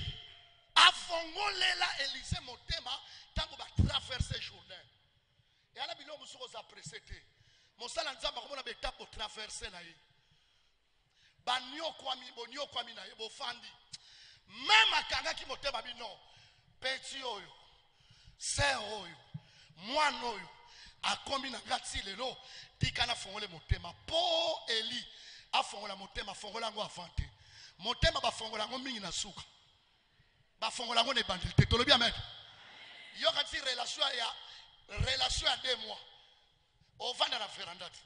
a fongolela Élisée motema tango ba traverser journée et ala bilo musoko za précédé mosala nzamba komona ba étape pour traverser na ye banyo kwami na yebo fandi même akanga ki motema bino peti oyo ser oyo mwana oyo akomi na ngati lelo tikana fongole motema po Eli afongola motema fongola ngo avante motema ba fongola ngo mingi na suka ba fongola ngo ne bandil te tolobi amen yo kati relation ya 2 mois ovanda na verandati.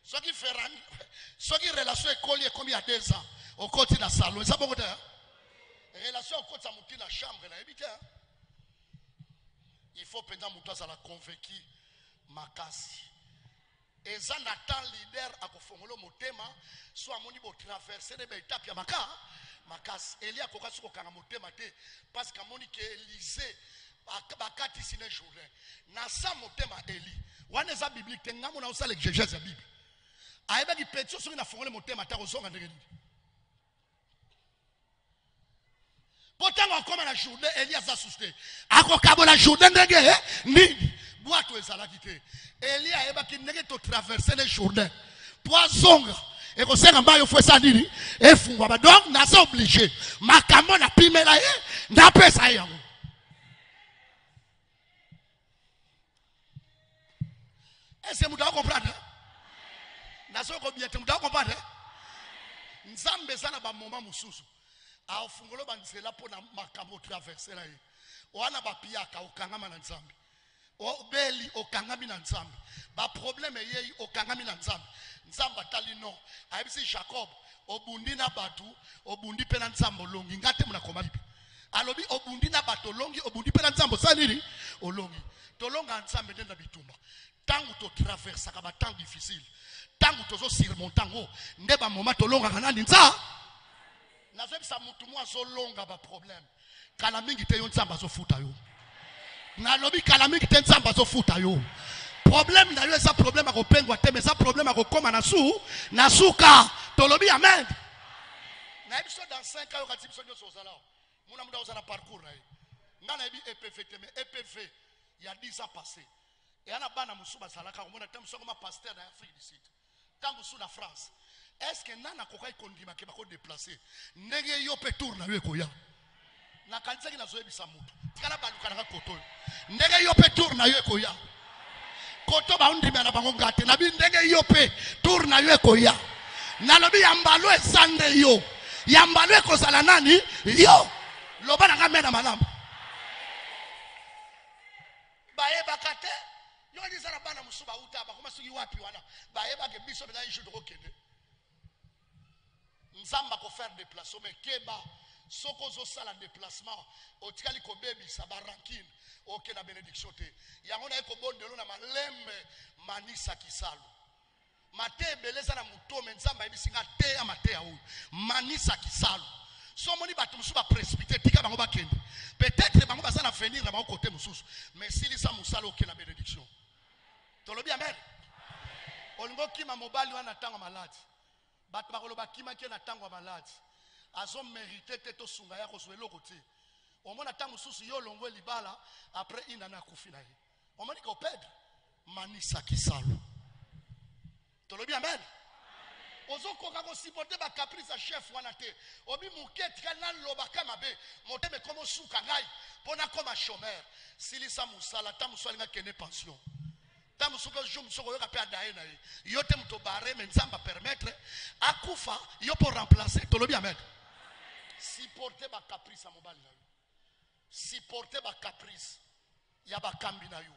Ce qui relation est collée comme il y a 2 ans au côté de la salon. Ça beaucoup de relation au côté de la chambre là habité. Il faut pendant muto ça la convaincu makasi. Et ça n'attend leader à kofongolo motema soit moni bo traverser les étapes ya makasi. Elia koka soko kanga motema te parce que moni que Élisée bakati sine journée. Na sa motema Eli. Wana za biblique tenga mona osala exégèse ya Bible. Aïba qui pétio sur une fongole motema ta ozonga ndenge. Pourtant encore la journée Elias a susté. Akokabo la journée ndenge ni boato ezala kité. Elia aïba qui ndenge to traverser les journées. Poisonga et ko senga mbayo fo ça nini et fungwa ba donc na ça obligé. Makambo na pimela ye na pesa yango. Est-ce que vous devez comprendre? Nasoko bien vous devez comprendre? Nzambe sana ba moma mususu. A ofungolo ba nzela pona makambo traverser la ye. Wana ba piaka okangama na nzambe. O beli okangami na nzambe. Ba problème ye okangami na nzambe. Nzamba tali no. Ayebisi Jacob obundi na batu obundi pe na nzambo longi ngate muna koma bibi. Alobi obundi na bato longi obundi pe na nzambo saliri olongi. Tolonga nzambe ndenda bitumba. Tangu to traversa ka ba temps difficile. Tangu tozo surmonter ngo ndeba moment tolonga kana nza. Nazo bisa mutu mwa zo longa ba problème. Kala mingi te yo nzamba zo futa yo. Na lobi kala mingi te nzamba zo futa yo. Problème na yo esa problème a ko pengwa te mais ça problème a ko koma na suka tolobi amen. Na ebiso dans 5 ans kati biso nyoso ozala. Muna muda ozala parcours na ye. Ngana ebi EPV te mais EPV il y a 10 ans passé. Et on a bana musuba salaka on a tant soko ma pasteur dans Afrique du Sud. Tant sous la France. est-ce que nana kokai kondima ke bako déplacer ndenge yo pe tour na yo ekoya na kanisa ki na zoyebisa mutu tikala baluka na koto ndenge yo pe tour na yo ekoya koto ba undima na bango ngate na bi ndenge yo pe tour na yo ekoya na lobi yambalo esande yo yambalo ekozala nani yo loba na ngamena malamu baye bakate yo ni zara bana musuba uta ba koma sugi wapi wana baye ba ke biso bela ishu do kende nzamba ko faire déplacement mais keba soko zo sala déplacement otikali ko bebi sa barankine oke na bénédiction te yango na ko bondelo na malembe manisa kisalo mate beleza na mutome nzamba ebisinga te ya mate ya huyu manisa kisalo so moni bato musuba précipiter tika bango bakende peut-être bango basa na venir na bango côté mususu mais si lisa musalo oke na bénédiction tolobi amen olingo kima mobali wana tango malade bato bakoloba kima ke na tango malade azo mérité te to sunga ya kozwelo kote omona tango mususu yo longwe libala après ina na kufina ye omoni ko pedre manisa kisalo tolobi amen ozokoka ko supporter ba caprice chef wana te obi muketi kana loba kama be moteme komo suka ngai pona koma chômeur silisa musala ta muswalinga kene pension ta musuka jum soko yoka pe adaye na ye yo te mto bare mais nzamba permettre akufa yo pour remplacer tolobi amen supporter ba caprice mobali na yo supporter ba caprice ya ba kambi na yo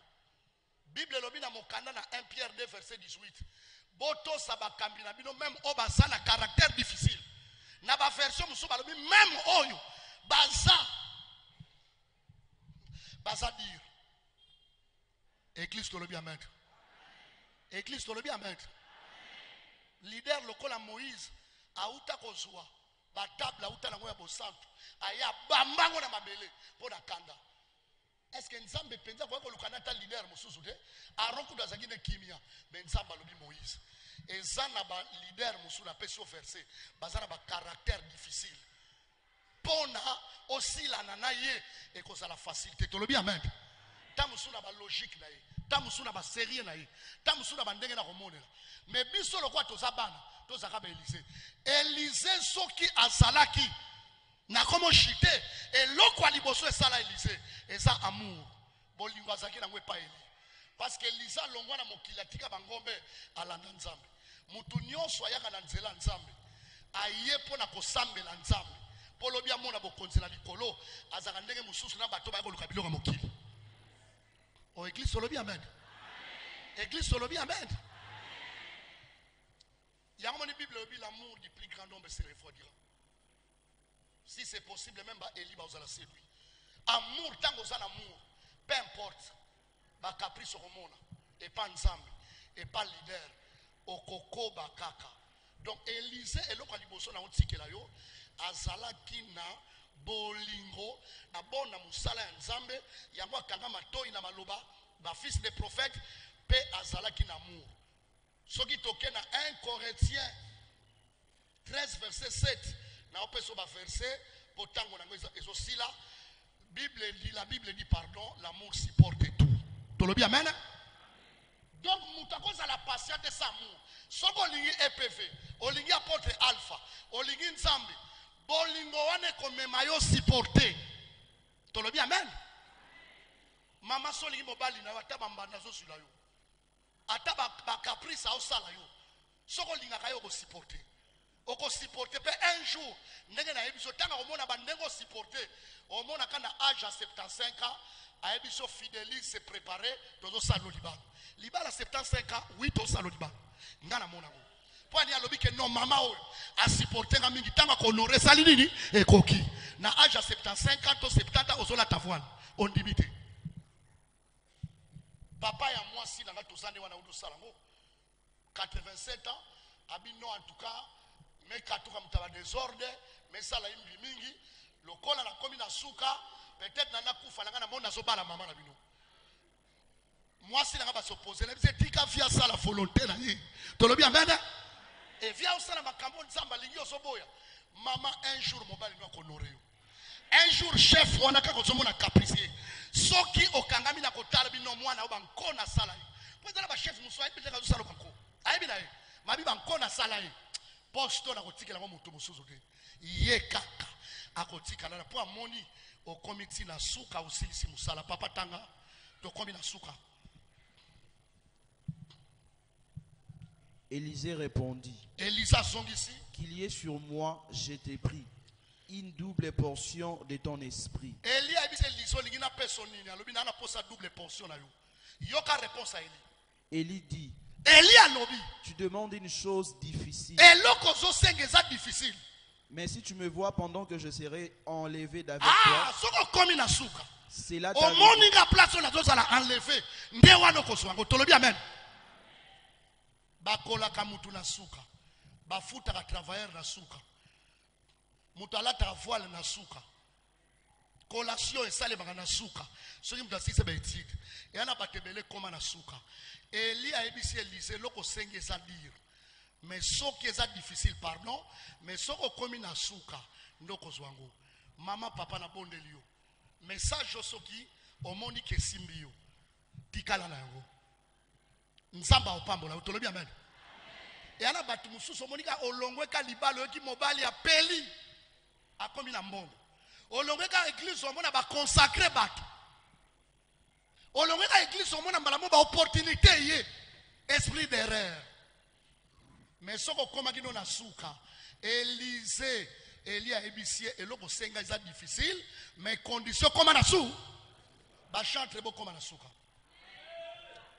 Bible lobi na mokanda na 1 Pierre 2 verset 18 boto sabakambi na bino même o basa na caractère difficile na ba version musu balobi même oyo baza dire église tolobi amen église tolobi amen leader lokola Moïse auta kozwa ba table auta na ngoya bosantu aya bambango na mabele pona kanda. Est-ce que Nzambe penza kwa kolukana ta leader mususu te aroku dazakine kimia mais Nzamba lobi Moïse ezana ba leader musu na pesi au verset bazana ba caractère difficile pona osila na ye e kozala facilité tolobi amen ta musu na ba logique na ye ta musu na ba sérieux na ye ta musu na ba ndenge na komonela mais biso lokwa tozabana tozaka ba Élysée soki azalaki na komo chité et lokwa liboso esala Élysée eza amour bolingo azaki na ngwe pa eli parce que Elisa longwa na mokila tika bangombe alanda Nzambe mutu nyonso ayaka na nzela Nzambe aye pona kosambela Nzambe polobi amona bokonzela likolo azaka ndenge mususu na bato bayako luka biloko mokili o église solobi amen église solobi amen yango ni Bible obi l'amour du plus grand nombre se refroidira. Si c'est possible, même Eli va la séduire. Amour, tant que amour, peu importe, ba caprice au monde, et pas Nzambe, et pas leader, au koko bakaka. Donc Élisée et l'autre liboso na otike la yo, azala kina bolingo na bona musala ya Nzambe, yango kanga matoi na maloba, ba fils de prophète, pe azala kina amour. Soki toke na 1 Corinthiens 13 verset 7. Na opeso ba verset potango na ngeza ezosila la Bible dit pardon, l'amour supporte tout. Tolobi amen. Donc mutakoza la patience de sa amour. Soko lingi EPV, olingi apôtre Alpha, olingi Nzambe, bolingo wane komema yo supporter. Tolobi amen. Mama solingi mobali na wata bambanda zo sula yo. Ata ba caprice au sala yo. Soko linga kayo ko supporter. Oko supporter pe un jour ndenge na ebiso tanga omona bandengo supporter omona kana âge à 75 ans a ebiso fidélis se préparer tozo salo libala 75 ans oui to salo libala ngana mona ngo pwani alobi ke non mama o a supporter nga mingi tanga ko honorer sali nini e koki na âge à 75 ans to 70 ans ozola tavoine on dibité papa ya moi si nanga tozande wana udu salango 87 ans abino en tout cas mais katoka mutaba désordre mais ça la imbi mingi lokola na komi na suka peut-être na kufa na mona zobala mama na bino moi si na ba s'opposer na bise tika via ça la volonté na ye tolobi amen et via ça na makambo nzamba lingi osoboya mama un jour mobali no konore yo un jour chef wana ka kozomona capricier soki okangami na kotala bino mwana obankona sala yo po ezala ba chef muswa epete ka zo sala kanko aibi na ye mabi bankona sala ye posto na kotikela ngo mutu mususu te ye kaka akotikala na po amoni okomiti na suka osilisi musala papa tanga tokomi na suka. Élisée répondit, Elisa songisi qu'il y ait sur moi, je t'ai pris, une double portion de ton esprit. Elia ebise liso lingina personne alobi na posa double portion na yo. Yoka réponse à Eli. Élie dit, Elia lobi tu demandes une chose difficile. eloko zo sengeza difficile. Mais si tu me vois pendant que je serai enlevé d'avec Ah, toi, soko komi na suka. c'est là O ta moninga place na zo la enlever. Nde wana ko swango tolobi amen. Bakola ka mutu na suka. Bafuta ka travailleur na suka. Mutu alata voile na suka. Collation esale banga na suka. Soki mutu asise ba étude. Yana batebele koma na suka. Eli a ebisi Elise loko senge sa dire. Mais soki eza difficile pardon, mais soko komi na suka ndoko zwango. Mama papa na bondeli yo. Message soki omoni ke simbi yo. Tikala na yango. Nzamba opambola utolobi amen. Yana batu mususu monika olongwe ka libalo ki mobali apeli akomi na mbongo. Olongwe ka église omona ba consacrer batu. Olongwe ka église omona mbala ba opportunité ye. Esprit d'erreur. Mais soko koma kino na suka. Élisée, Elia ebisie eloko senga eza difficile, mais condition koma na su. Ba chantre bo koma na suka.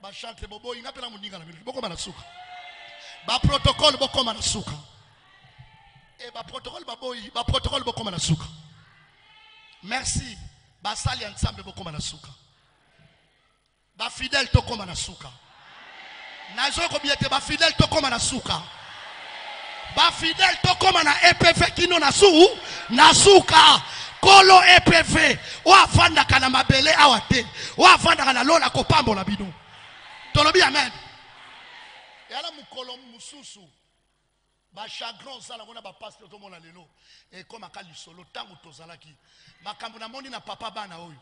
Ba chantre bo boy ngapela muninga na bo koma na suka. Ba protocole bo koma na suka. Et ba protocole ba boy, ba protocole bo koma na suka. Merci. Ba sali ensemble bo koma na suka. Ba fidèle to koma na suka. Nazo ko biete ba fidèle to koma na suka. Ba fidèle to koma na EPV kino na suka. Kolo EPV o afanda kana mabele awate. O afanda kana lola ko pambola bino. Tolobi amen. Yala mukolo mususu. Ba chagrin sala ngona ba pasteur to mona lelo. E koma ka lisolo tangu tozalaki. Makambo na moni na papa bana oyo.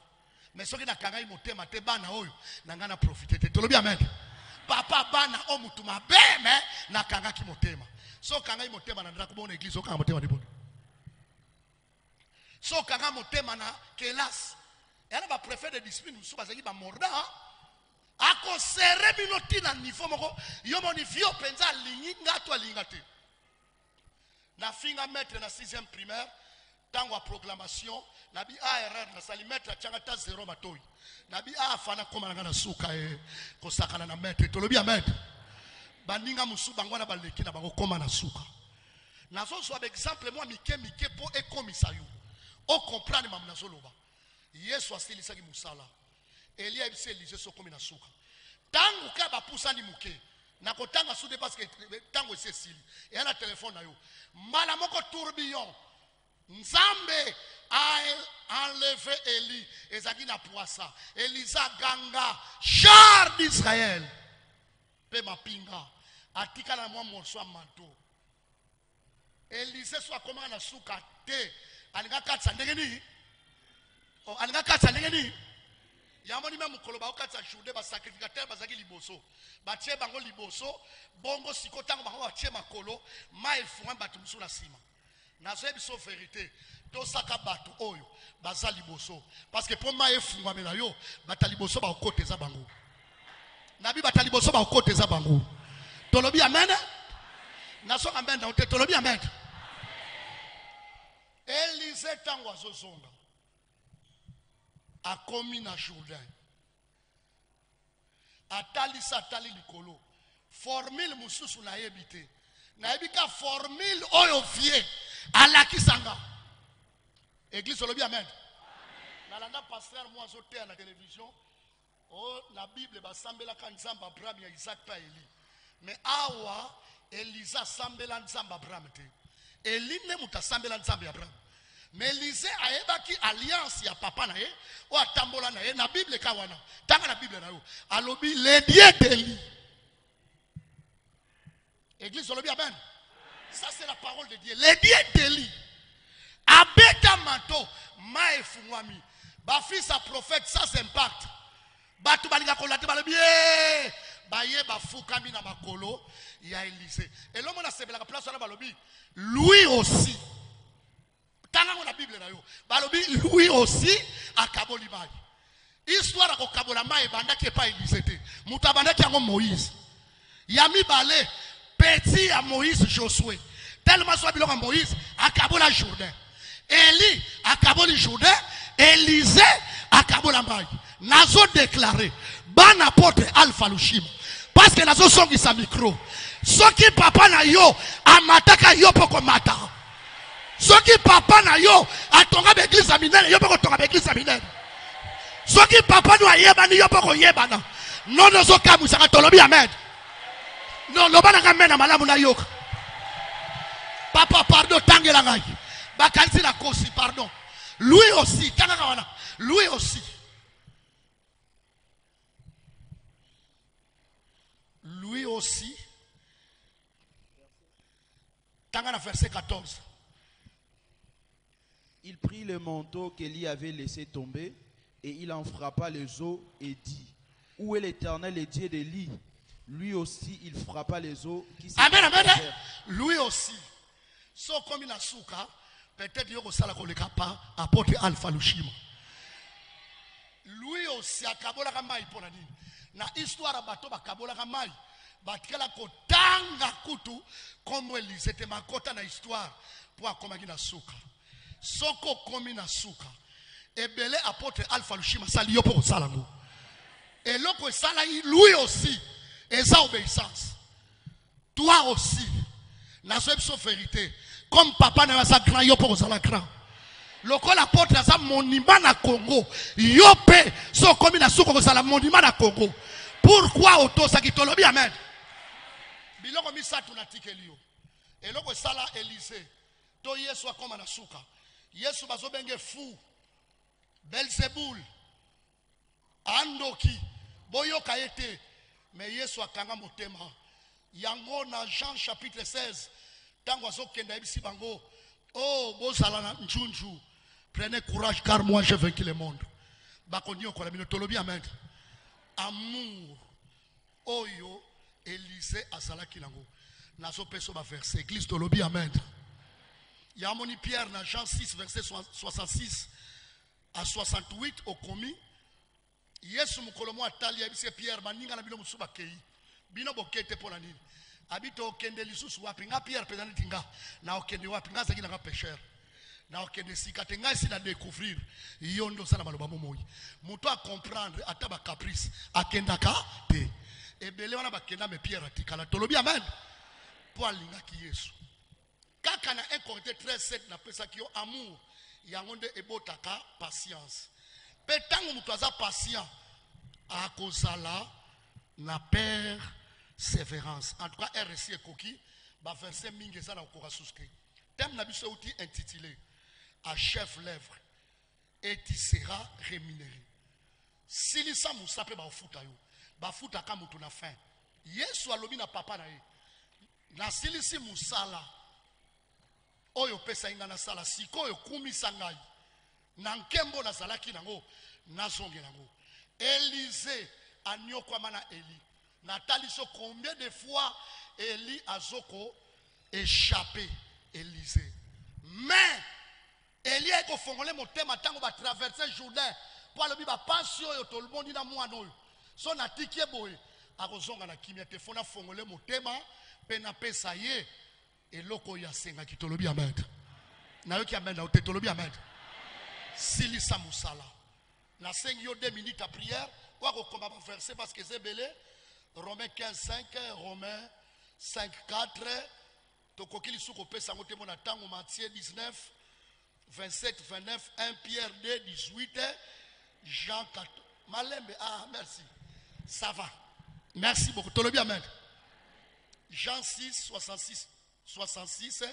Mais soki na kangai motema te bana oyo na ngana profiter te. Tolobi amen. Papa bana o mutu mabeme na kangaki motema. So kangai motema na ndako bona église okanga motema de bona. So kanga motema na kelas. Yana ba préfet de discipline musu bazaki ba morda. Ako serre bino tina niveau moko yo moni vio penza lingi ngato alinga te. Na finga maître na 6e primaire tango a proclamation nabi ARR na sali maître changata 0 matoi. Nabi afana koma na suka ko sakana na maître tolobi a maître. Baninga musu bangwana baleki na bango koma na suka. Nazo so exemple moi mike po e komisa yo. O comprendre mam nazo loba. Yesu asilisaki musala. Elia ibise Elise so komi na suka. Tangu ka ba pusani muke. Na kotanga sude parce que tango esili. Et na téléphone na yo. Mala moko tourbillon. Nzambe a enlevé Eli. Ezaki na poissa. Elisa ganga. Char d'Israël. Pe mapinga. Atika na mwa morso a manteau. Elise so akoma na suka te. Alinga katsa ndenge ni. O alinga katsa ndenge ni. Yamoni même koloba okatsa journée ba sacrificateur bazaki liboso. Ba tie bango liboso, bongo sikotango bango tie makolo, ma efunga batu musu na sima. Nazo ebiso vérité. To saka batu oyo baza liboso parce que pour ma efunga mela yo, bata liboso ba okoteza bango. Nabi bata liboso ba okoteza bango. Tolobi amen. Naso amen na ote tolobi amen. Elise tango azozonga. A komi na Jourdain. Atali satali likolo. Formule mususu na yebite. Na yebika formule oyo vie. Alaki sanga. Église olobi amen. Nalanda pasteur moi zote na télévision. Oh na Bible basambela ka nzamba Abraham ya Isaac pa Eli. Mais awa Elisa sambela nzamba Abraham te. Eli ne mutasambela nzamba Abraham. Mais Élisée a ébaki alliance ya papa na ye o atambola na ye na Bible ka wana tanga na Bible na yo alobi les dieux d'Élie. Église olobi amen. Ça c'est la parole de Dieu. Les dieux d'Élie. Abeta manto ma efungwami. Ba fils à prophète ça s'impacte. Batu balinga kolate balobi ba baye bafukami na makolo ya Élysée. Et l'homme a sebela la place na balobi. Lui aussi. Tanga na Bible na yo. Balobi lui aussi akaboli mai. Histoire ko kabola mai bandaki pa Élysée te. Mutu abandaki yango Moïse. Yami balé petit à Moïse Josué. Tellement soit biloko Moïse akabola Jourdain. Élie akaboli Jourdain, Élisée akabola mai. Nazo déclaré ban apôtre Alpha Lushima parce que nazo songi sa micro. Soki papa na yo amataka yo poko mata. Soki papa na yo atonga l'église à minene yo poko tonga l'église à minene. Soki papa no ayeba ni yo poko yeba na. Non nazo kamu saka tolobi amen. Non lobana kamena malamu na yoka. Papa pardon tangela ngai. Bakanzi la kosi pardon. Lui aussi tanga kawana. Lui aussi. Lui aussi. Tanga verset 14. Il prit le manteau qu'Élie avait laissé tomber et il en frappa les os et dit: où est l'Éternel, le Dieu d'Élie? Lui aussi il frappa les os qui se Amen, amen. Lui aussi. So comme na suka, peut-être yoko sala koleka pa apôtre Alpha Lushima. Lui aussi akabola kamai pona nini. Na histoire bato bakabola kamai. Batikala kotanga kutu comme Élysée te makota na histoire pour akomaki na suka. Soko komi na suka. Ebele apôtre Alpha Lushima sali yo pour sala ngo. Et loko sala lui aussi. Et ça obéissance. Toi aussi. Na so vérité. Comme papa na sa grand yo pour sala grand. Loko la porte na sa monument na Congo. Yo pe so komi na suka ko sala monument na Congo. Pourquoi auto sa kitolobi amen. Biloko misatu na tikelio. Eloko sala Élysée. To Yesu akoma na suka. Yesu bazo benge fou. Belzebul. Andoki. Boyo kaete. Mais Yesu akanga motema. Yango na Jean chapitre 16. Tango azo kenda ibisi bango. Oh, bozala na njunju. Prenez courage car moi j'ai vaincu le monde. Bakoni okola minotolobi amen. Amour. Oyo Élysée azalaki nango. Nazo peso ba verset. Église tolobi amen. Yamoni Pierre na Jean 6 verset 66 à 68 au komi. Yesu mukolomo atali abise Pierre maninga na bino musuba kei. Bino bokete pona nini. Abito okende lisusu wapi nga Pierre pedani tinga. Na okende wapi nga zaki na pécheur. Na okende sikate nga si na découvrir yondo sana maloba momoyi. Muto a comprendre ataba caprice akenda ka te. Ebele wana bakenda me Pierre atikala tolobi amen. Po alinga ki Yesu. Kaka na 1 Corinthiens 13:7 na pesa ki yo amour yangonde ebotaka patience. Petango mutu aza patient akozala na persévérance. En tout cas RSI ekoki ba verset mingi za na okora souscrit. Thème na biso outil intitulé achève l'œuvre et tu seras rémunéré. Silisa musape ba ofuta yo. Ba futa ka mutu na fin. Yesu alobi na papa na ye. Na silisi musala oyo pesa inga na sala sikoyo kumisa ngai. Na nkembo na zalaki nango nazonge nango. Élysée anyokwa mana Élie. Nathalie so combien de fois Élie azoko échappé Élysée. Mais Élie a kofongole motema tango ba traverser Jourdain pour le ba passion yo to lbondi na mwana oyo. So natikie boye akozonga na kimia te fona fongole motema pe na pesa ye eloko ya senga kitolobi amen. Na yo ki amen na otolobi amen. Silisa musala. Na sengi yo 2 minutes à prière. Ou à recommander verset parce que c'est belé. Romains 15:5, Romains 5:4. Tokokili suko pesa ngote mona tango Matthieu 19, 27, 29, 1 Pierre 2, 18, Jean 4. Malembe, ah merci. Ça va. Merci beaucoup. Tolobi amen. Jean 6, 66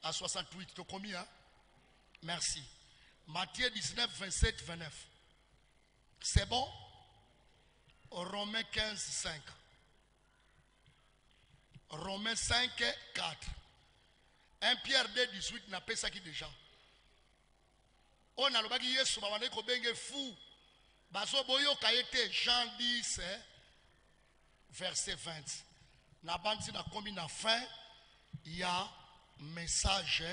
à 68. Tu as commis, hein? Merci. Matthieu 19, 27, 29. C'est bon? Romains 15, 5. Romains 5, 4. 1 Pierre 2, 18 n'a pas ça qui déjà. On a le bagage Yesu ba wane ko benge fou. Bazo boyo ka été Jean 10. verset 20. Nabandi na komi na fin, il y a message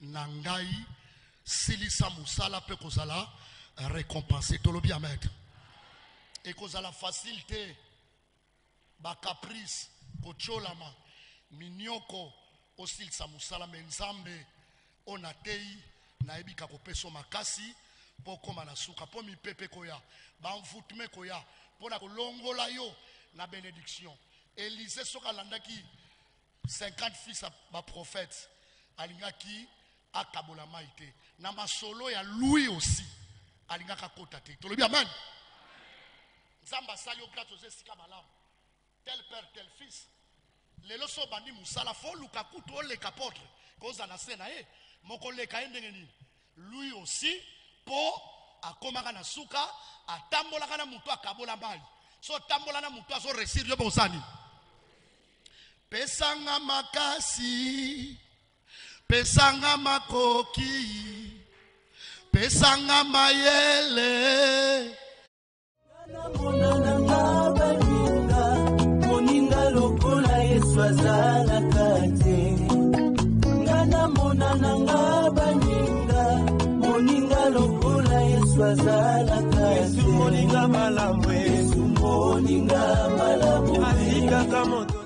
nangai silisa musala pe kozala récompensé. Tolobi amen. Et kozala facilité ba caprice kocholama minyoko osilisa musala menzambe onatei na ebika kopeso makasi pokoma na suka po mipepe koya ba mvutume koya pona kolongola yo na bénédiction. Élisée soka landaki 50 fils ba prophète alingaki akabola maite na masolo ya Louis aussi alingaka kota te. Tolobi amen. Nzamba sali o plateau sika malamu. Tel père tel fils. Lelo so bandi musala fo luka kuto le kapotre koza na sena moko le kaendenge nini. Lui aussi po akomaka na suka atambolaka na mutu akabola mbali. So tambola na mutu azo resir yo bosani. Pesanga makasi, pesanga makoki, pesanga mayele. Moninga lokola Yesu azala kate. Ngana monana ngabaninga. Moninga lokola Yesu azala kate. Yesu moninga malamwe. Yesu moninga malamwe. Asika kamoto.